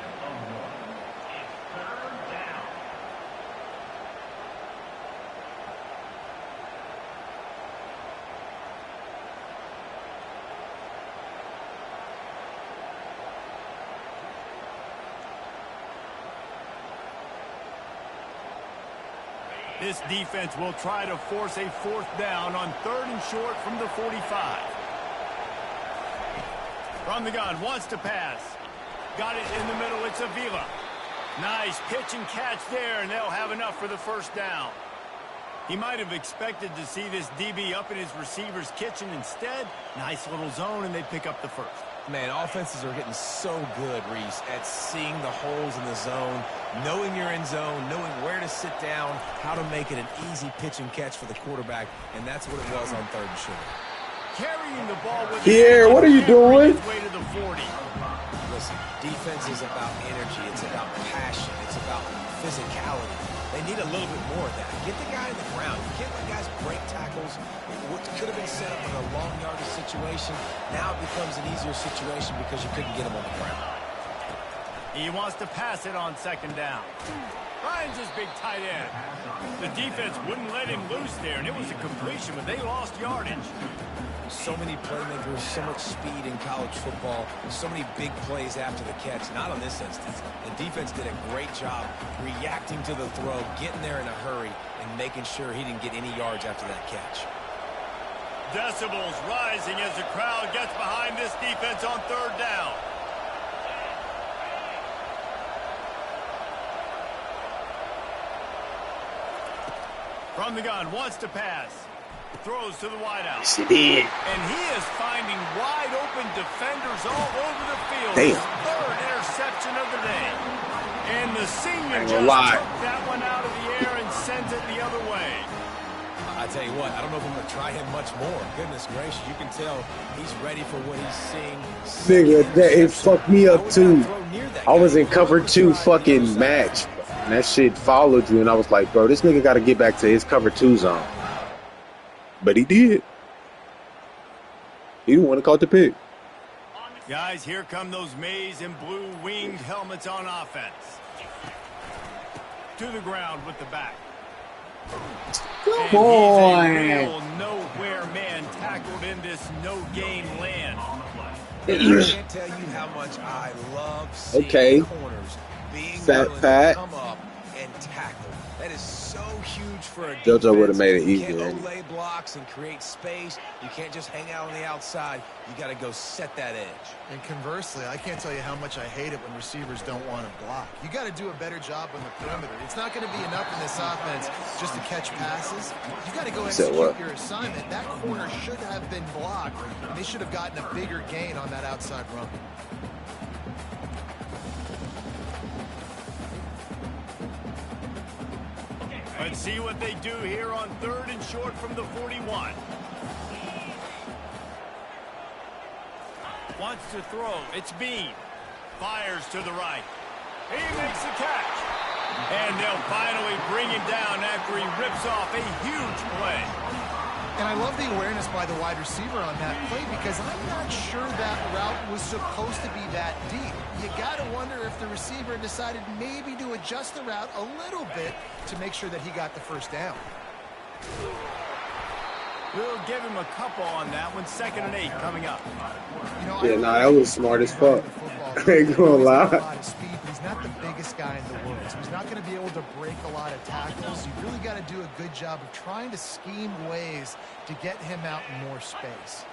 This defense will try to force a 4th down on 3rd and short from the 45. From the gun, wants to pass. Got it in the middle, it's Avila. Nice pitch and catch there, and they'll have enough for the first down. He might have expected to see this DB up in his receiver's kitchen. Instead, nice little zone, and they pick up the first. Man, offenses are getting so good, Reese, at seeing the holes in the zone, knowing you're in zone, knowing where to sit down, how to make it an easy pitch and catch for the quarterback, and that's what it was on 3rd and short. Carrying the ball with Here, what are you doing? His way to the 40. Listen, defense is about energy. It's about passion. It's about physicality. They need a little bit more of that. Get the guy in the ground. You can't let guys break tackles. What could have been set up in a long yardage situation, now it becomes an easier situation because you couldn't get him on the ground. He wants to pass it on 2nd down. Finds his big tight end. The defense wouldn't let him loose there, and it was a completion, but they lost yardage. So many playmakers, so much speed in college football, so many big plays after the catch. Not on this instance. The defense did a great job reacting to the throw, getting there in a hurry, and making sure he didn't get any yards after that catch. Decibels rising as the crowd gets behind this defense on 3rd down. From the gun, wants to pass. Throws to the wideout. Yes, he did. And he is finding wide open defenders all over the field. Damn. His 3rd interception of the day. And the senior just took that one out of the air and sends it the other way. I tell you what, I don't know if I'm going to try him much more. Goodness gracious, you can tell he's ready for what he's seeing. Nigga, it fucked me up too. I was in cover 2 fucking match. And that shit followed you, and I was like, bro, this nigga got to get back to his cover 2 zone. But he did. He didn't want to call the pick. Guys, here come those maize and blue winged helmets on offense. To the ground with the back. Come on. He's a real nowhere man tackled in this no-game land. I can't tell you how much I love seeing corners being Fat willing Pat. to come up and tackle. That is so huge for a JoJo defense. would have made it You easier. can't lay blocks and create space. You can't just hang out on the outside. You got to go set that edge. And conversely, I can't tell you how much I hate it when receivers don't want to block. You got to do a better job on the perimeter. It's not going to be enough in this offense just to catch passes. You got to go execute your assignment. That corner should have been blocked, and they should have gotten a bigger gain on that outside run. Let's see what they do here on 3rd and short from the 41. Wants to throw. It's Bean. Fires to the right. He makes the catch. And they'll finally bring him down after he rips off a huge play. love the awareness by the wide receiver on that play because I'm not sure that route was supposed to be that deep. You got to wonder if the receiver decided maybe to adjust the route a little bit to make sure that he got the first down. We'll give him a couple on that one. 2nd and 8 coming up. You know, Yeah, nah, that was smart as fuck. I ain't gonna lie. He's not the biggest guy in the world, so he's not going to be able to break a lot of tackles. You really got to do a good job of trying to scheme ways to get him out in more space.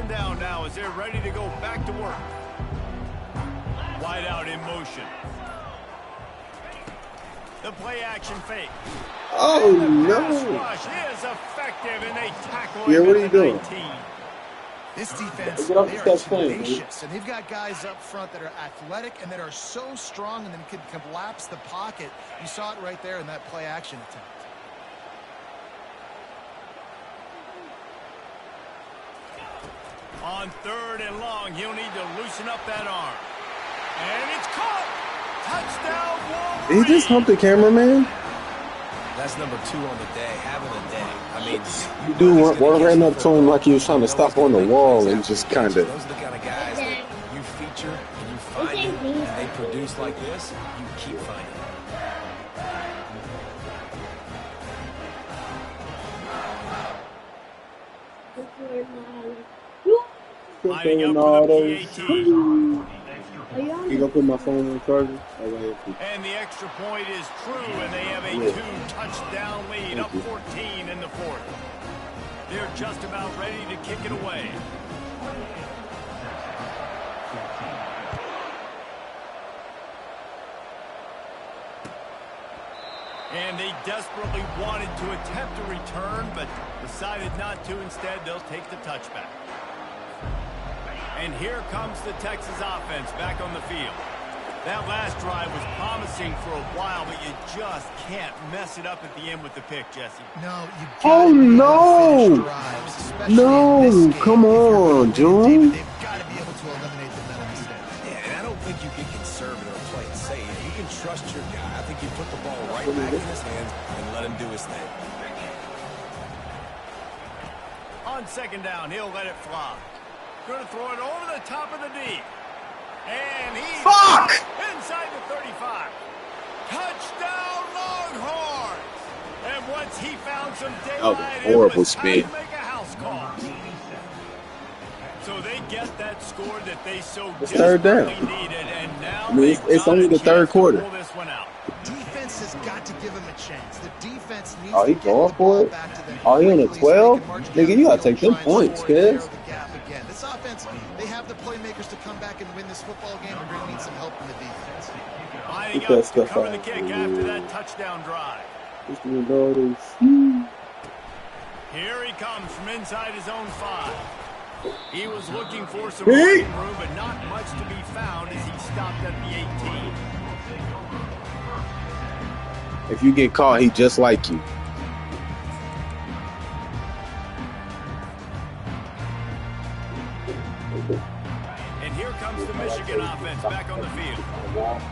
Down now as they're ready to go back to work. Wide out in motion. The play action fake. Oh, no. Rush is effective and they tackle Yeah, him what at are you the doing? 19. This defense, Get off they the are steps playing, tenacious, and they've got guys up front that are athletic and that are so strong and then can collapse the pocket. You saw it right there in that play action attempt. On 3rd and long, he'll need to loosen up that arm. And it's caught! Touchdown, Wolverine! Did he just hump the cameraman? That's number 2 on the day, having a day. I mean, You do one ran up to him like he was trying to stop on the wall and just kind of... those are the kind of guys that you feature and you find them, and they produce like this, you keep finding them. Lining up for the PAT. You gonna put my phone on charger? And the extra point is true, and they have a 2-touchdown lead, up 14 in the 4th. They're just about ready to kick it away. And they desperately wanted to attempt a return, but decided not to. Instead, they'll take the touchback. And here comes the Texas offense back on the field. That last drive was promising for a while, but you just can't mess it up at the end with the pick, Jesse. No, you Oh, no! No, come on, John. They've got to be able to eliminate the mental mistakes. Yeah, and I don't think you get conservative or play it safe. You can trust your guy. I think you put the ball right back in his hands and let him do his thing. On 2nd down, he'll let it fly. Going to throw it over the top of the D. And he's inside the 35. Touchdown, Longhorns! And once he found some daylight, horrible it was time speed. to make a house call. So they get that score that they so It's 3rd down. desperately needed, and now I mean, it's only the 3rd quarter. pull this one out. Defense has got to give him a chance. The defense needs Oh, he to get going the for ball it? back to them Oh, he on a quickly so 12? they can march Nigga, down you the gotta field take them and try and points, score and narrow kid. the gap again. This offense, they have the playmakers to come back and win this football game. They're going to need some help from the defense. Lining Get that up to stuff cover out. the kick after that touchdown drive. Here he comes from inside his own 5. He was looking for some running room, but not much to be found as he stopped at the 18. If you get caught, he just like you. And here comes the Michigan offense back on the field.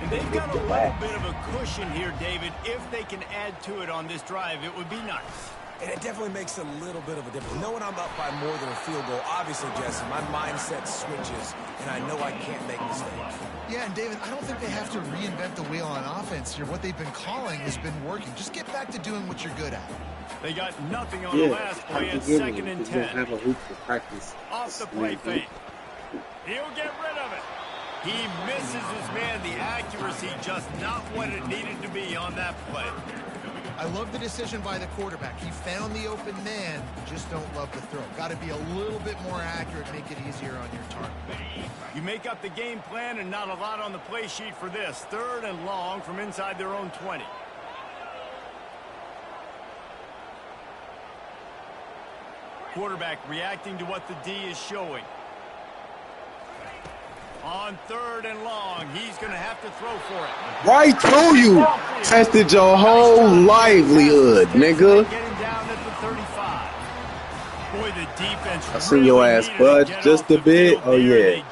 And they've got a little bit of a cushion here, David. If they can add to it on this drive, it would be nice. And it definitely makes a little bit of a difference. Knowing I'm up by more than a field goal, obviously, Jesse, my mindset switches, and I know I can't make mistakes. Yeah, and David, I don't think they have to reinvent the wheel on offense here. What they've been calling has been working. Just get back to doing what you're good at. They got nothing on the last play at 2nd and 10. Have a hoop to practice. Off the play fake. He'll get rid of it. He misses his man. The accuracy just not what it needed to be on that play. I love the decision by the quarterback. He found the open man, just don't love the throw. Got to be a little bit more accurate, make it easier on your target. You make up the game plan and not a lot on the play sheet for this. 3rd and long from inside their own 20. quarterback reacting to what the D is showing. On 3rd and long, he's going to have to throw for it. Right through you. Tested your whole livelihood, nigga. Getting down at the 35. Boy, the defense I seen your ass budge just a bit. Oh, yeah.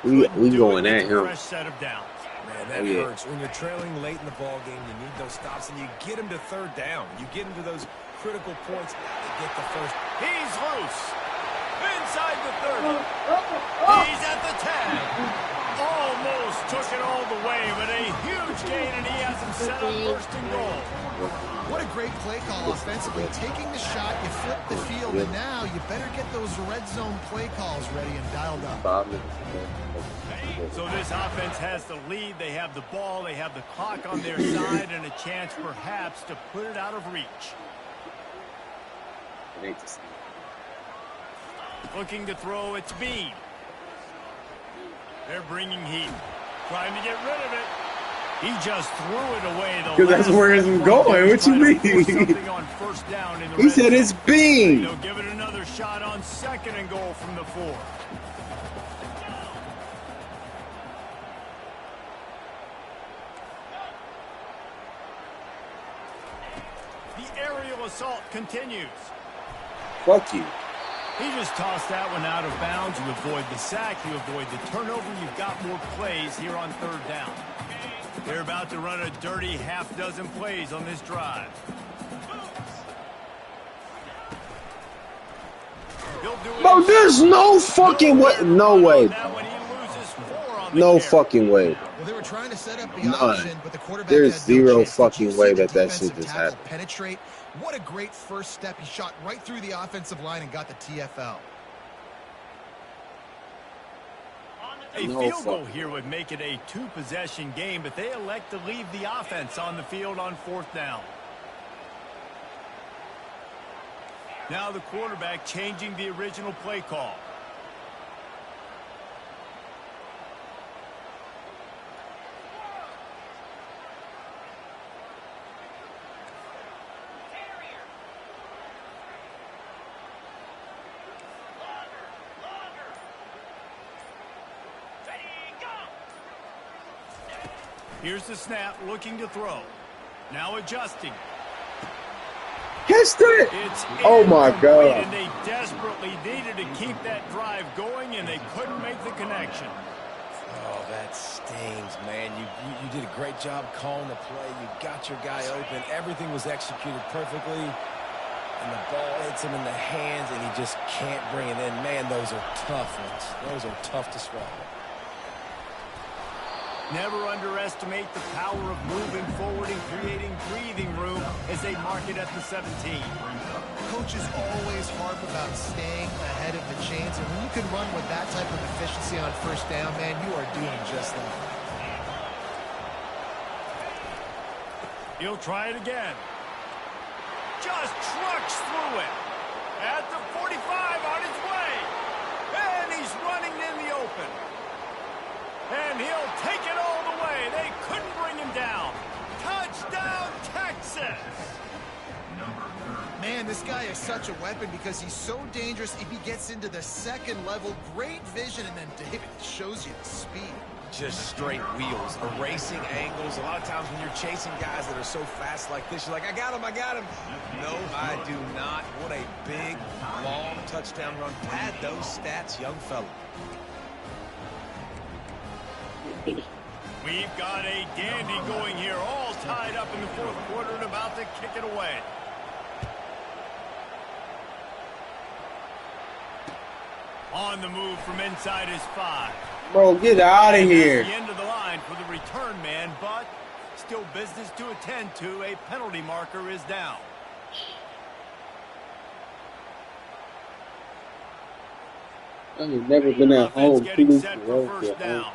We going at him. Fresh set of downs. Man, that hurts. When you're trailing late in the ball game, you need those stops, and you get them to 3rd down. You get them to those critical points to get the first. He's loose. Inside the 30. He's at the 10. Almost took it all the way, but a huge gain, and he has him set up 1st and goal. What a great play call offensively. Taking the shot, you flip the field, and now you better get those red zone play calls ready and dialed up. So this offense has the lead. They have the ball. They have the clock on their side and a chance perhaps to put it out of reach. Looking to throw, it's Bean. They're bringing heat. Trying to get rid of it. He just threw it away. Because that's where it's going. What you mean? He said it's Bean. They'll give it another shot on 2nd and goal from the 4. The aerial assault continues. Fuck you. He just tossed that one out of bounds. You avoid the sack. You avoid the turnover. You've got more plays here on 3rd down. They're about to run a dirty half-dozen plays on this drive. Bro, there's no fucking way. No way. No fucking way. Well, they were trying to set up the option, but the quarterback There's had zero no chance. fucking way that that shit just happened. Penetrate. What a great first step. He shot right through the offensive line and got the TFL. A field goal here would make it a 2-possession game, but they elect to leave the offense on the field on 4th down. Now the quarterback changing the original play call. Here's the snap, looking to throw. Now adjusting. Catch that! Oh my God. And they desperately needed to keep that drive going, and they couldn't make the connection. Oh, that stings, man. You did a great job calling the play. You got your guy open. Everything was executed perfectly. And the ball hits him in the hands, and he just can't bring it in. Man, those are tough ones. Those are tough to swallow. Never underestimate the power of moving forward and creating breathing room as they mark it at the 17. Coaches always harp about staying ahead of the chains, and when you can run with that type of efficiency on 1st down, man, you are doing just that. He'll try it again. Just trucks through it. At the 45 on his way. And he's running in the open. And he'll take it all the way. They couldn't bring him down. Touchdown, Texas! Man, this guy is such a weapon because he's so dangerous. If he gets into the 2nd level, great vision, and then David shows you the speed. Just straight wheels, erasing angles. A lot of times when you're chasing guys that are so fast like this, you're like, I got him, I got him. No, I do not. What a big, long touchdown run. Pad those stats, young fella. We've got a dandy going here, all tied up in the 4th quarter and about to kick it away. On the move from inside his 5. Bro, get out of here. The end of the line for the return man, but still business to attend to. A penalty marker is down. I've never been at home. Getting set for 1st down.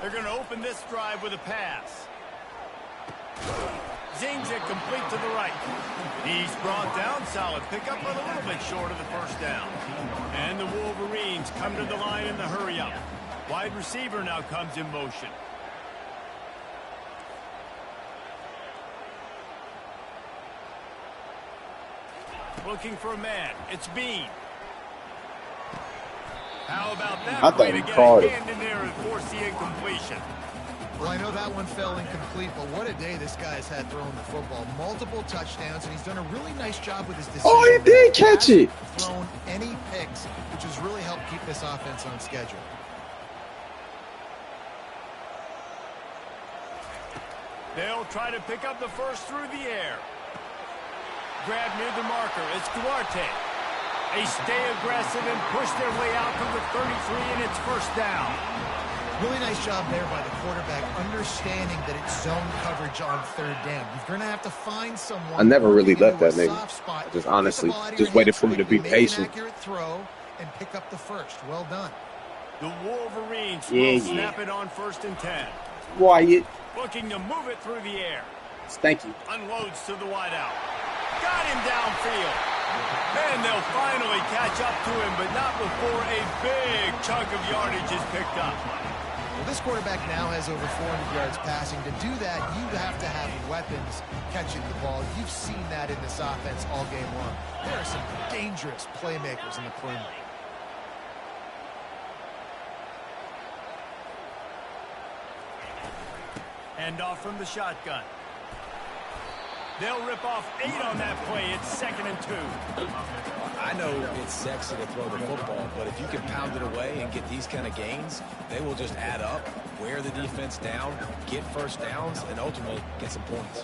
They're going to open this drive with a pass. Zings it complete to the right. He's brought down, solid pickup, but a little bit short of the 1st down. And the Wolverines come to the line in the hurry-up. Wide receiver now comes in motion. Looking for a man. It's Bean. How about that I play thought to he get called a it. hand in there and force the incompletion? Well, I know that one fell incomplete, but what a day this guy's had throwing the football. Multiple touchdowns, and he's done a really nice job with his decision. Oh, he did catch it. Thrown any picks, which has really helped keep this offense on schedule. They'll try to pick up the first through the air. Grab near the marker. It's Duarte. They stay aggressive and push their way out to the 33, and it's first down. Really nice job there by the quarterback, understanding that it's zone coverage on third down. You're going to have to find someone. I never really let that nigga. nigga. I just honestly just waited for him to be patient. Accurate throw and pick up the first. Well done. The Wolverines will snap it on 1st and 10. Wyatt. Looking to move it through the air. Thank you. Unloads to the wideout. Got him downfield. And they'll finally catch up to him, but not before a big chunk of yardage is picked up. Well, this quarterback now has over 400 yards passing. To do that, you have to have weapons catching the ball. You've seen that in this offense all game long. There are some dangerous playmakers in the perimeter. Hand off from the shotgun. They'll rip off 8 on that play. It's 2nd and 2. I know it's sexy to throw the football, but if you can pound it away and get these kind of gains, they will just add up, wear the defense down, get first downs, and ultimately get some points.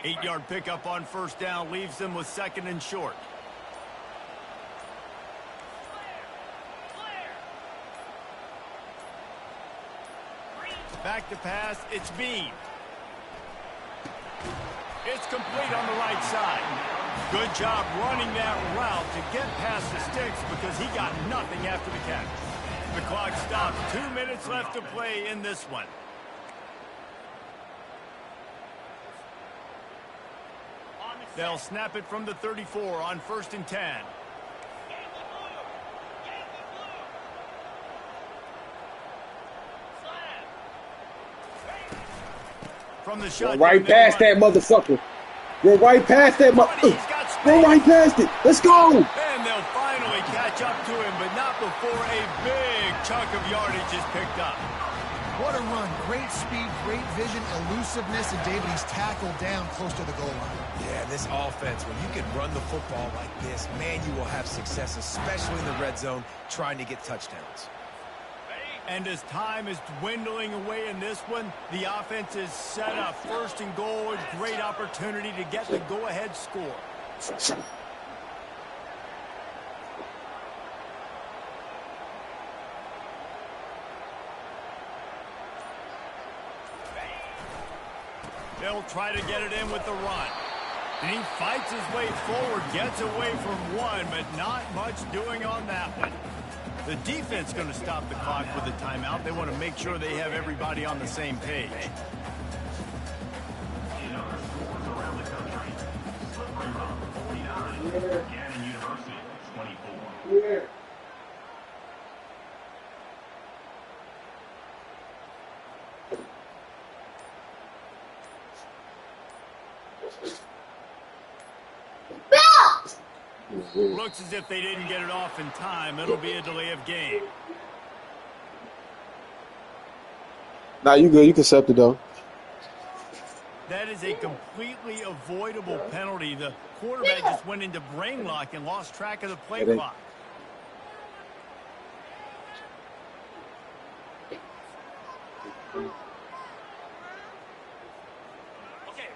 Eight-yard pickup on first down leaves them with 2nd and short. Back to pass, it's Bean. It's complete on the right side. Good job running that route to get past the sticks because he got nothing after the catch. The clock stops. 2 minutes left to play in this one. They'll snap it from the 34 on 1st and 10. From the shot. Right past that motherfucker. We're right past that motherfucker. We're right past it. Let's go. And they'll finally catch up to him, but not before a big chunk of yardage is picked up. What a run. Great speed, great vision, elusiveness, and David, he's tackled down close to the goal line. Yeah, this offense, when you can run the football like this, man, you will have success, especially in the red zone, trying to get touchdowns. And as time is dwindling away in this one, the offense is set up 1st and goal. A great opportunity to get the go-ahead score. They'll try to get it in with the run. And he fights his way forward, gets away from one, but not much doing on that one. The defense going to stop the clock with a timeout. They want to make sure they have everybody on the same page. Looks as if they didn't get it off in time. It'll be a delay of game. Nah, you good. You can accept it, though. That is a completely avoidable penalty. The quarterback just went into brain lock and lost track of the play clock.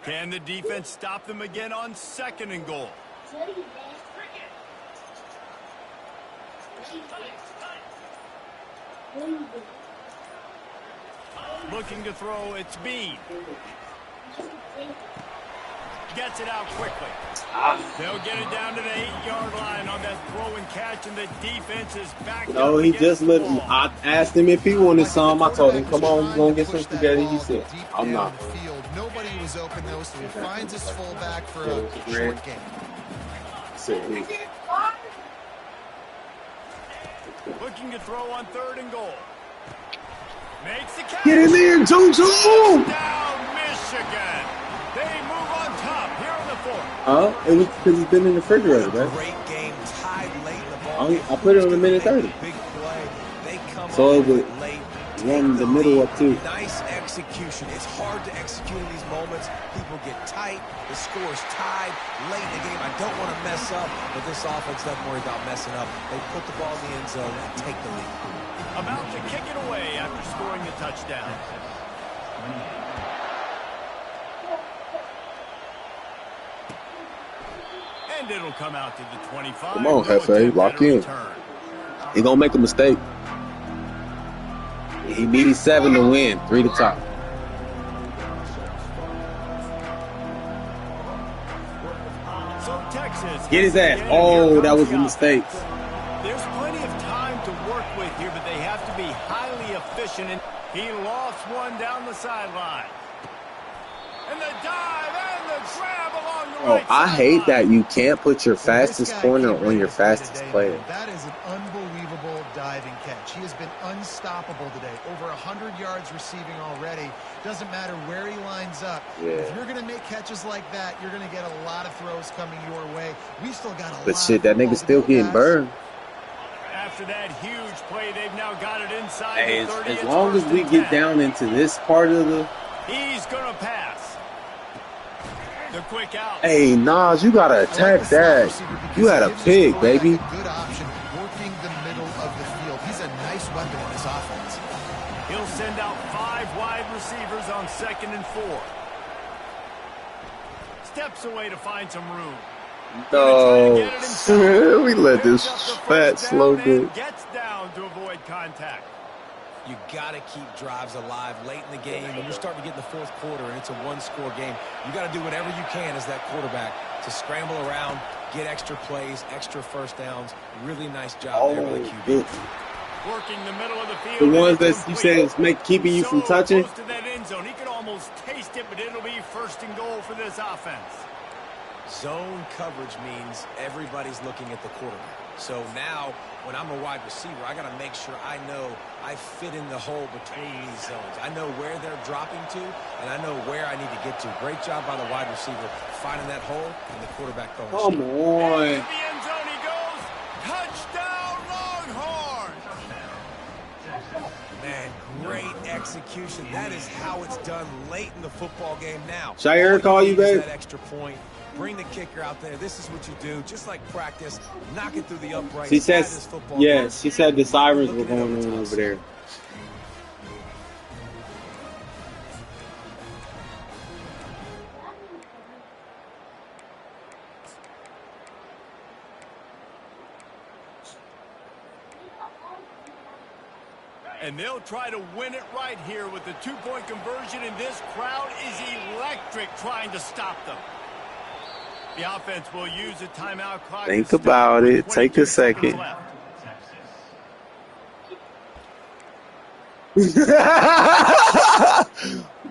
Can the defense stop them again on 2nd and goal? Looking to throw, it's Bean. Gets it out quickly. They'll get it down to the 8-yard line on that throw and catch, and the defense is back. No, he just let him. I asked him if he wanted some. I told him, come on, we're going to get some spaghetti. He said, I'm not. Nobody was open, though, so he finds his fullback for a short game. Looking to throw on 3rd and goal. Makes the catch. Get in there, Juju! Down Michigan. They move on top here in the 4th. It was because he's been in the refrigerator, right? Great game, tied late in the ball. I put it on a minute 30. Big play. They come So it was late. one the middle up too. Nice execution. It's hard to execute in these moments. People get tight. The score's tied late in the game. I don't want to mess up, but this offense doesn't worry about messing up. They put the ball in the end zone and take the lead. About to kick it away after scoring the touchdown. And it'll come out to the 25. Come on, Hefe, lock in. He gonna make a mistake. He needed 7 to win, 3 to top. So Texas Get his ass. Oh, that was a mistake. There's plenty of time to work with here, but they have to be highly efficient. And he lost one down the sideline. And the dive and the grab along the right I hate sideline. that you can't put your fastest corner on your fastest player. That is an unbelievable diving catch. He has been unstoppable today. Over 100 yards receiving already. Doesn't matter where he lines up. Yeah. If you're going to make catches like that, you're going to get a lot of throws coming your way. We still got a lot. But shit, that nigga still getting burned. After that huge play, they've now got it inside Hey, the 30. as long as we get down into this part of the... He's going to pass. The quick out. Hey, Nas, you got to attack that. You had a pick, baby. Good option, working the middle of the field. He's a nice weapon in this offense. He'll send out 5 wide receivers on 2nd and 4. Steps away to find some room. No. We let this fat, slow dude. Gets down to avoid contact. You got to keep drives alive late in the game. When you're starting to get in the 4th quarter and it's a 1-score game, you got to do whatever you can as that quarterback to scramble around, get extra plays, extra first downs. Really nice job there by the QB. Working the middle of the field. The ones that you said is keeping you from touching. Close to that end zone. He could almost taste it, but it'll be 1st and goal for this offense. Zone coverage means everybody's looking at the quarterback. So now, when I'm a wide receiver, I got to make sure I know I fit in the hole between these zones. I know where they're dropping to, and I know where I need to get to. Great job by the wide receiver finding that hole, and the quarterback throwing. Come on. To the end zone he goes. Touchdown, Longhorns! Man, great execution. That is how it's done late in the football game now. Should I ever call you, babe? That extra point. Bring the kicker out there. This is what you do. Just like practice, knock it through the uprights. She says, yeah, she said the sirens were going on over there. And they'll try to win it right here with the 2-point conversion, and this crowd is electric trying to stop them. The offense will use a timeout clock. Think about it. Take a second.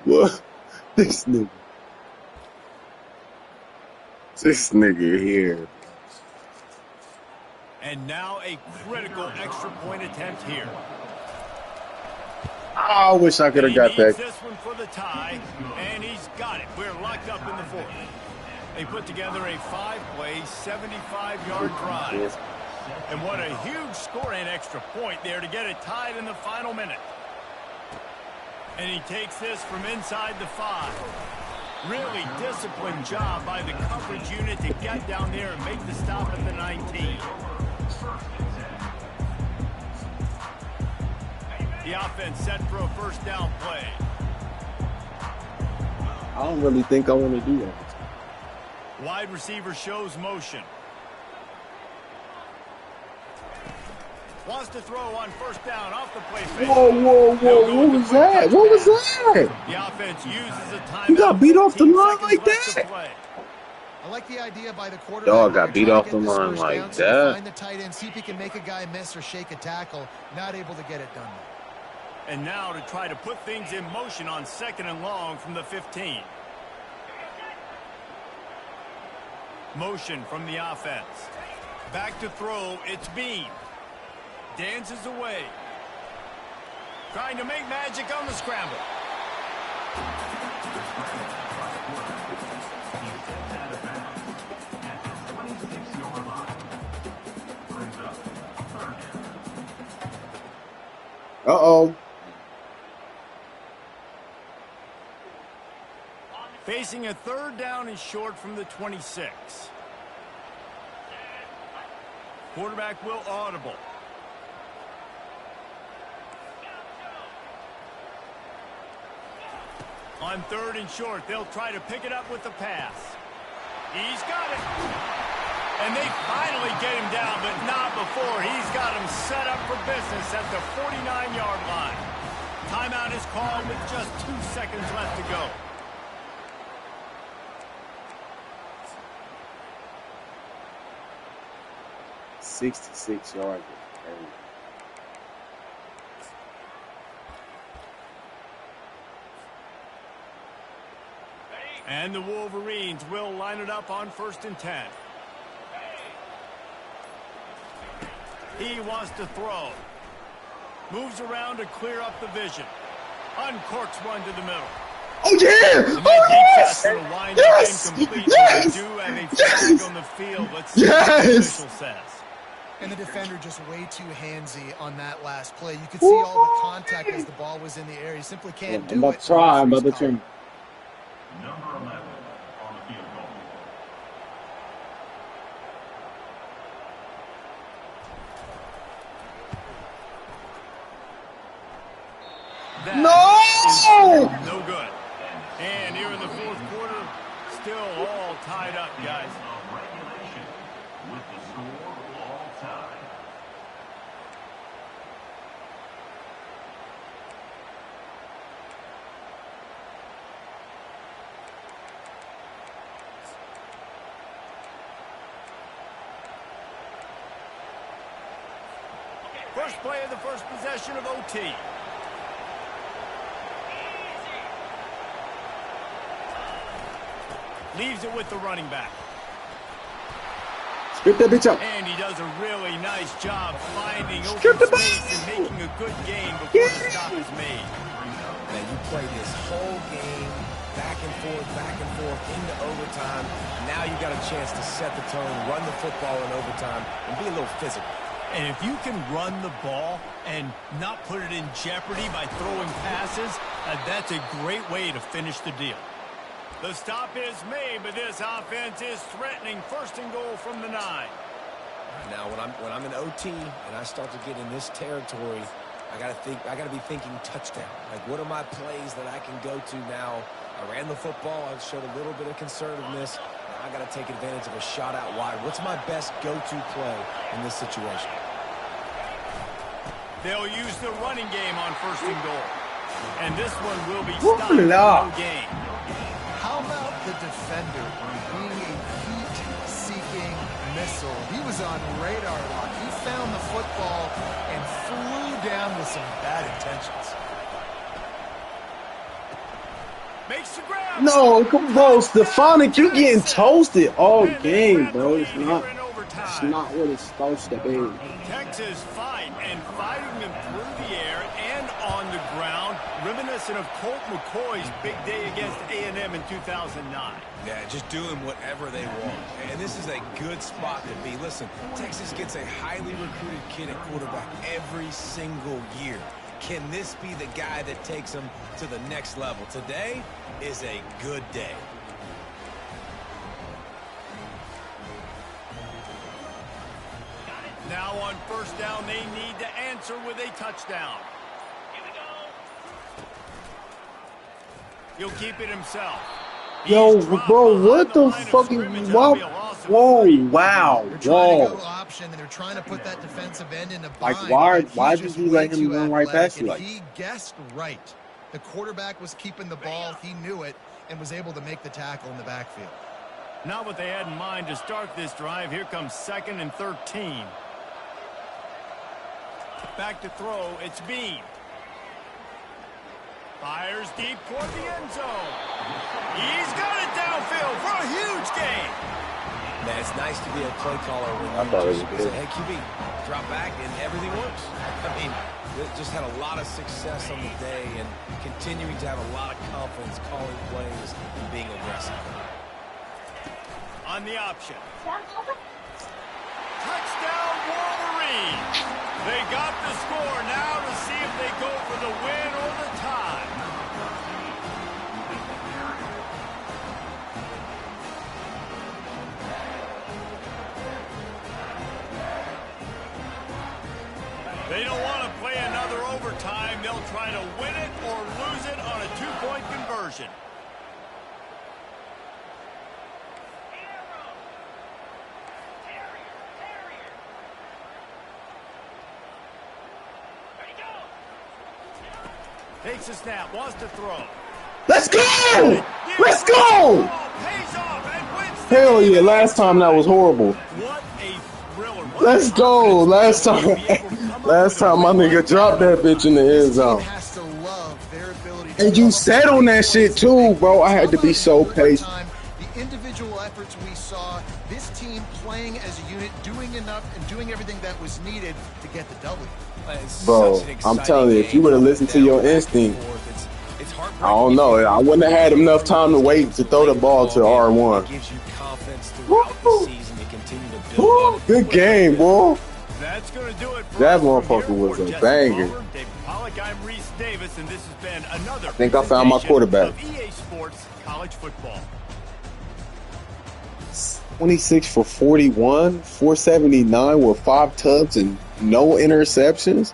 What? This nigga here. And now a critical extra point attempt here. Oh, I wish I could have got that. This one for the tie, and he's got it. We're locked up in the 4th. They put together a 5-play, 75-yard drive. And what a huge score and extra point there to get it tied in the final minute. And he takes this from inside the 5. Really disciplined job by the coverage unit to get down there and make the stop at the 19. The offense set for a 1st down play. I don't really think I want to do that. Wide receiver shows motion. Wants to throw on 1st down off the play fake. Whoa. What was that? What was that? The offense uses a timeout. You got beat off the line like that? I like the idea by the quarterback. Dog got beat off the line like that. Find the tight end, see if he can make a guy miss or shake a tackle. Not able to get it done. And now to try to put things in motion on 2nd and long from the 15. Motion from the offense. Back to throw, it's Bean. Dances away. Trying to make magic on the scramble. Uh-oh. Facing a 3rd down and short from the 26. Quarterback will audible. On 3rd and short, they'll try to pick it up with the pass. He's got it. And they finally get him down, but not before. He's got him set up for business at the 49-yard line. Timeout is called with just 2 seconds left to go. $66 yards. And the Wolverines will line it up on 1st and 10. He wants to throw. Moves around to clear up the vision. Uncorks one to the middle. Oh, yeah! Oh, yes! Yes! Yes! Do have a flag on the field. Let's see what the official says. And the defender just way too handsy on that last play. You could see all the contact as the ball was in the air. He simply can't do it. I'm about to try. I'm about to try. Number 11 on the field goal. That no good. And here in the 4th quarter, still all tied up, guys. Regulation with the score all tied. First play of the first possession of OT. Leaves it with the running back. Strip that bitch up. And he does a really nice job finding open space and making a good gain before the stop is made. Man, you play this whole game back and forth, into overtime. Now you got a chance to set the tone, run the football in overtime, and be a little physical. And if you can run the ball and not put it in jeopardy by throwing passes, that's a great way to finish the deal. The stop is made, but this offense is threatening 1st and goal from the 9. Now, when I'm in OT and I start to get in this territory, I gotta be thinking touchdown. Like, what are my plays that I can go to now? I ran the football. I showed a little bit of conservativeness. Now I got to take advantage of a shot out wide. What's my best go-to play in this situation? They'll use the running game on 1st and goal. And this one will be stopped. No gain. How about the defender being a heat-seeking missile? He was on radar lock. He found the football and flew down with some bad intentions. Makes the grab. No, come on, bro. Stephonic, you getting toasted all game, bro. It's not what it's supposed to be. Texas fight and fighting them through the air and on the ground, reminiscent of Colt McCoy's big day against A&M in 2009. Yeah, just doing whatever they want. And this is a good spot to be. Listen, Texas gets a highly recruited kid at quarterback every single year. Can this be the guy that takes them to the next level? Today is a good day. Now on 1st down, they need to answer with a touchdown. He'll keep it himself. Yo, bro, what the fucking what? Whoa, wow, whoa. Option, and they're trying to put that defensive end in a bind. Like, why did you let him run right past you? Like, he guessed right. The quarterback was keeping the ball. He knew it and was able to make the tackle in the backfield. Not what they had in mind to start this drive. Here comes 2nd and 13. Back to throw. It's Bean. Fires deep toward the end zone. He's got it downfield for a huge gain. Man, it's nice to be a play caller when you just say, hey, QB, drop back, and everything works. I mean, just had a lot of success on the day and continuing to have a lot of confidence calling plays and being aggressive. On the option. Touchdown, Wolverines. They got the score now to see if they go for the win or the tie. They don't want to play another overtime. They'll try to win it or lose it on a 2-point conversion. Takes a snap, wants to throw. Let's go! Let's go! Hell yeah, last time that was horrible. What a thriller. Let's go. Last time my nigga dropped that bitch in the end zone. And you sat on that shit too, bro. I had to be so patient. The individual efforts we saw, this team playing as a unit, doing enough and doing everything that was needed to get the W. Bro, I'm telling you, if you would have listened to your instinct, I don't know. I wouldn't have had enough time to wait to throw the ball to R1. Good game, boy. That's going to do it for that motherfucker was a banger. I think I found my quarterback. EA Sports College Football. 26 for 41, 479 with 5 tugs and no interceptions.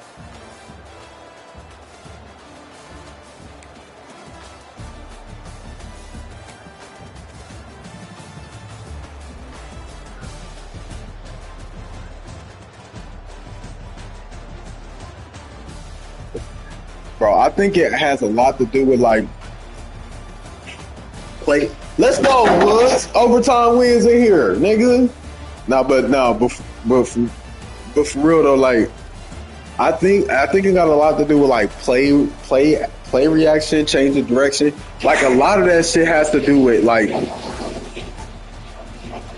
Bro, I think it has a lot to do with like play. Let's go, Woods. Overtime wins in here, nigga. But for real though, like I think it got a lot to do with like play reaction, change of direction. Like a lot of that shit has to do with like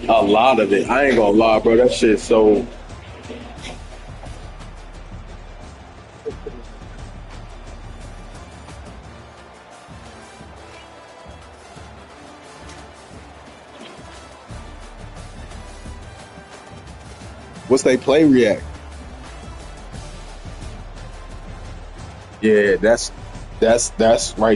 a lot of it. I ain't gonna lie, bro. That shit so. What's they play react? Yeah, that's right.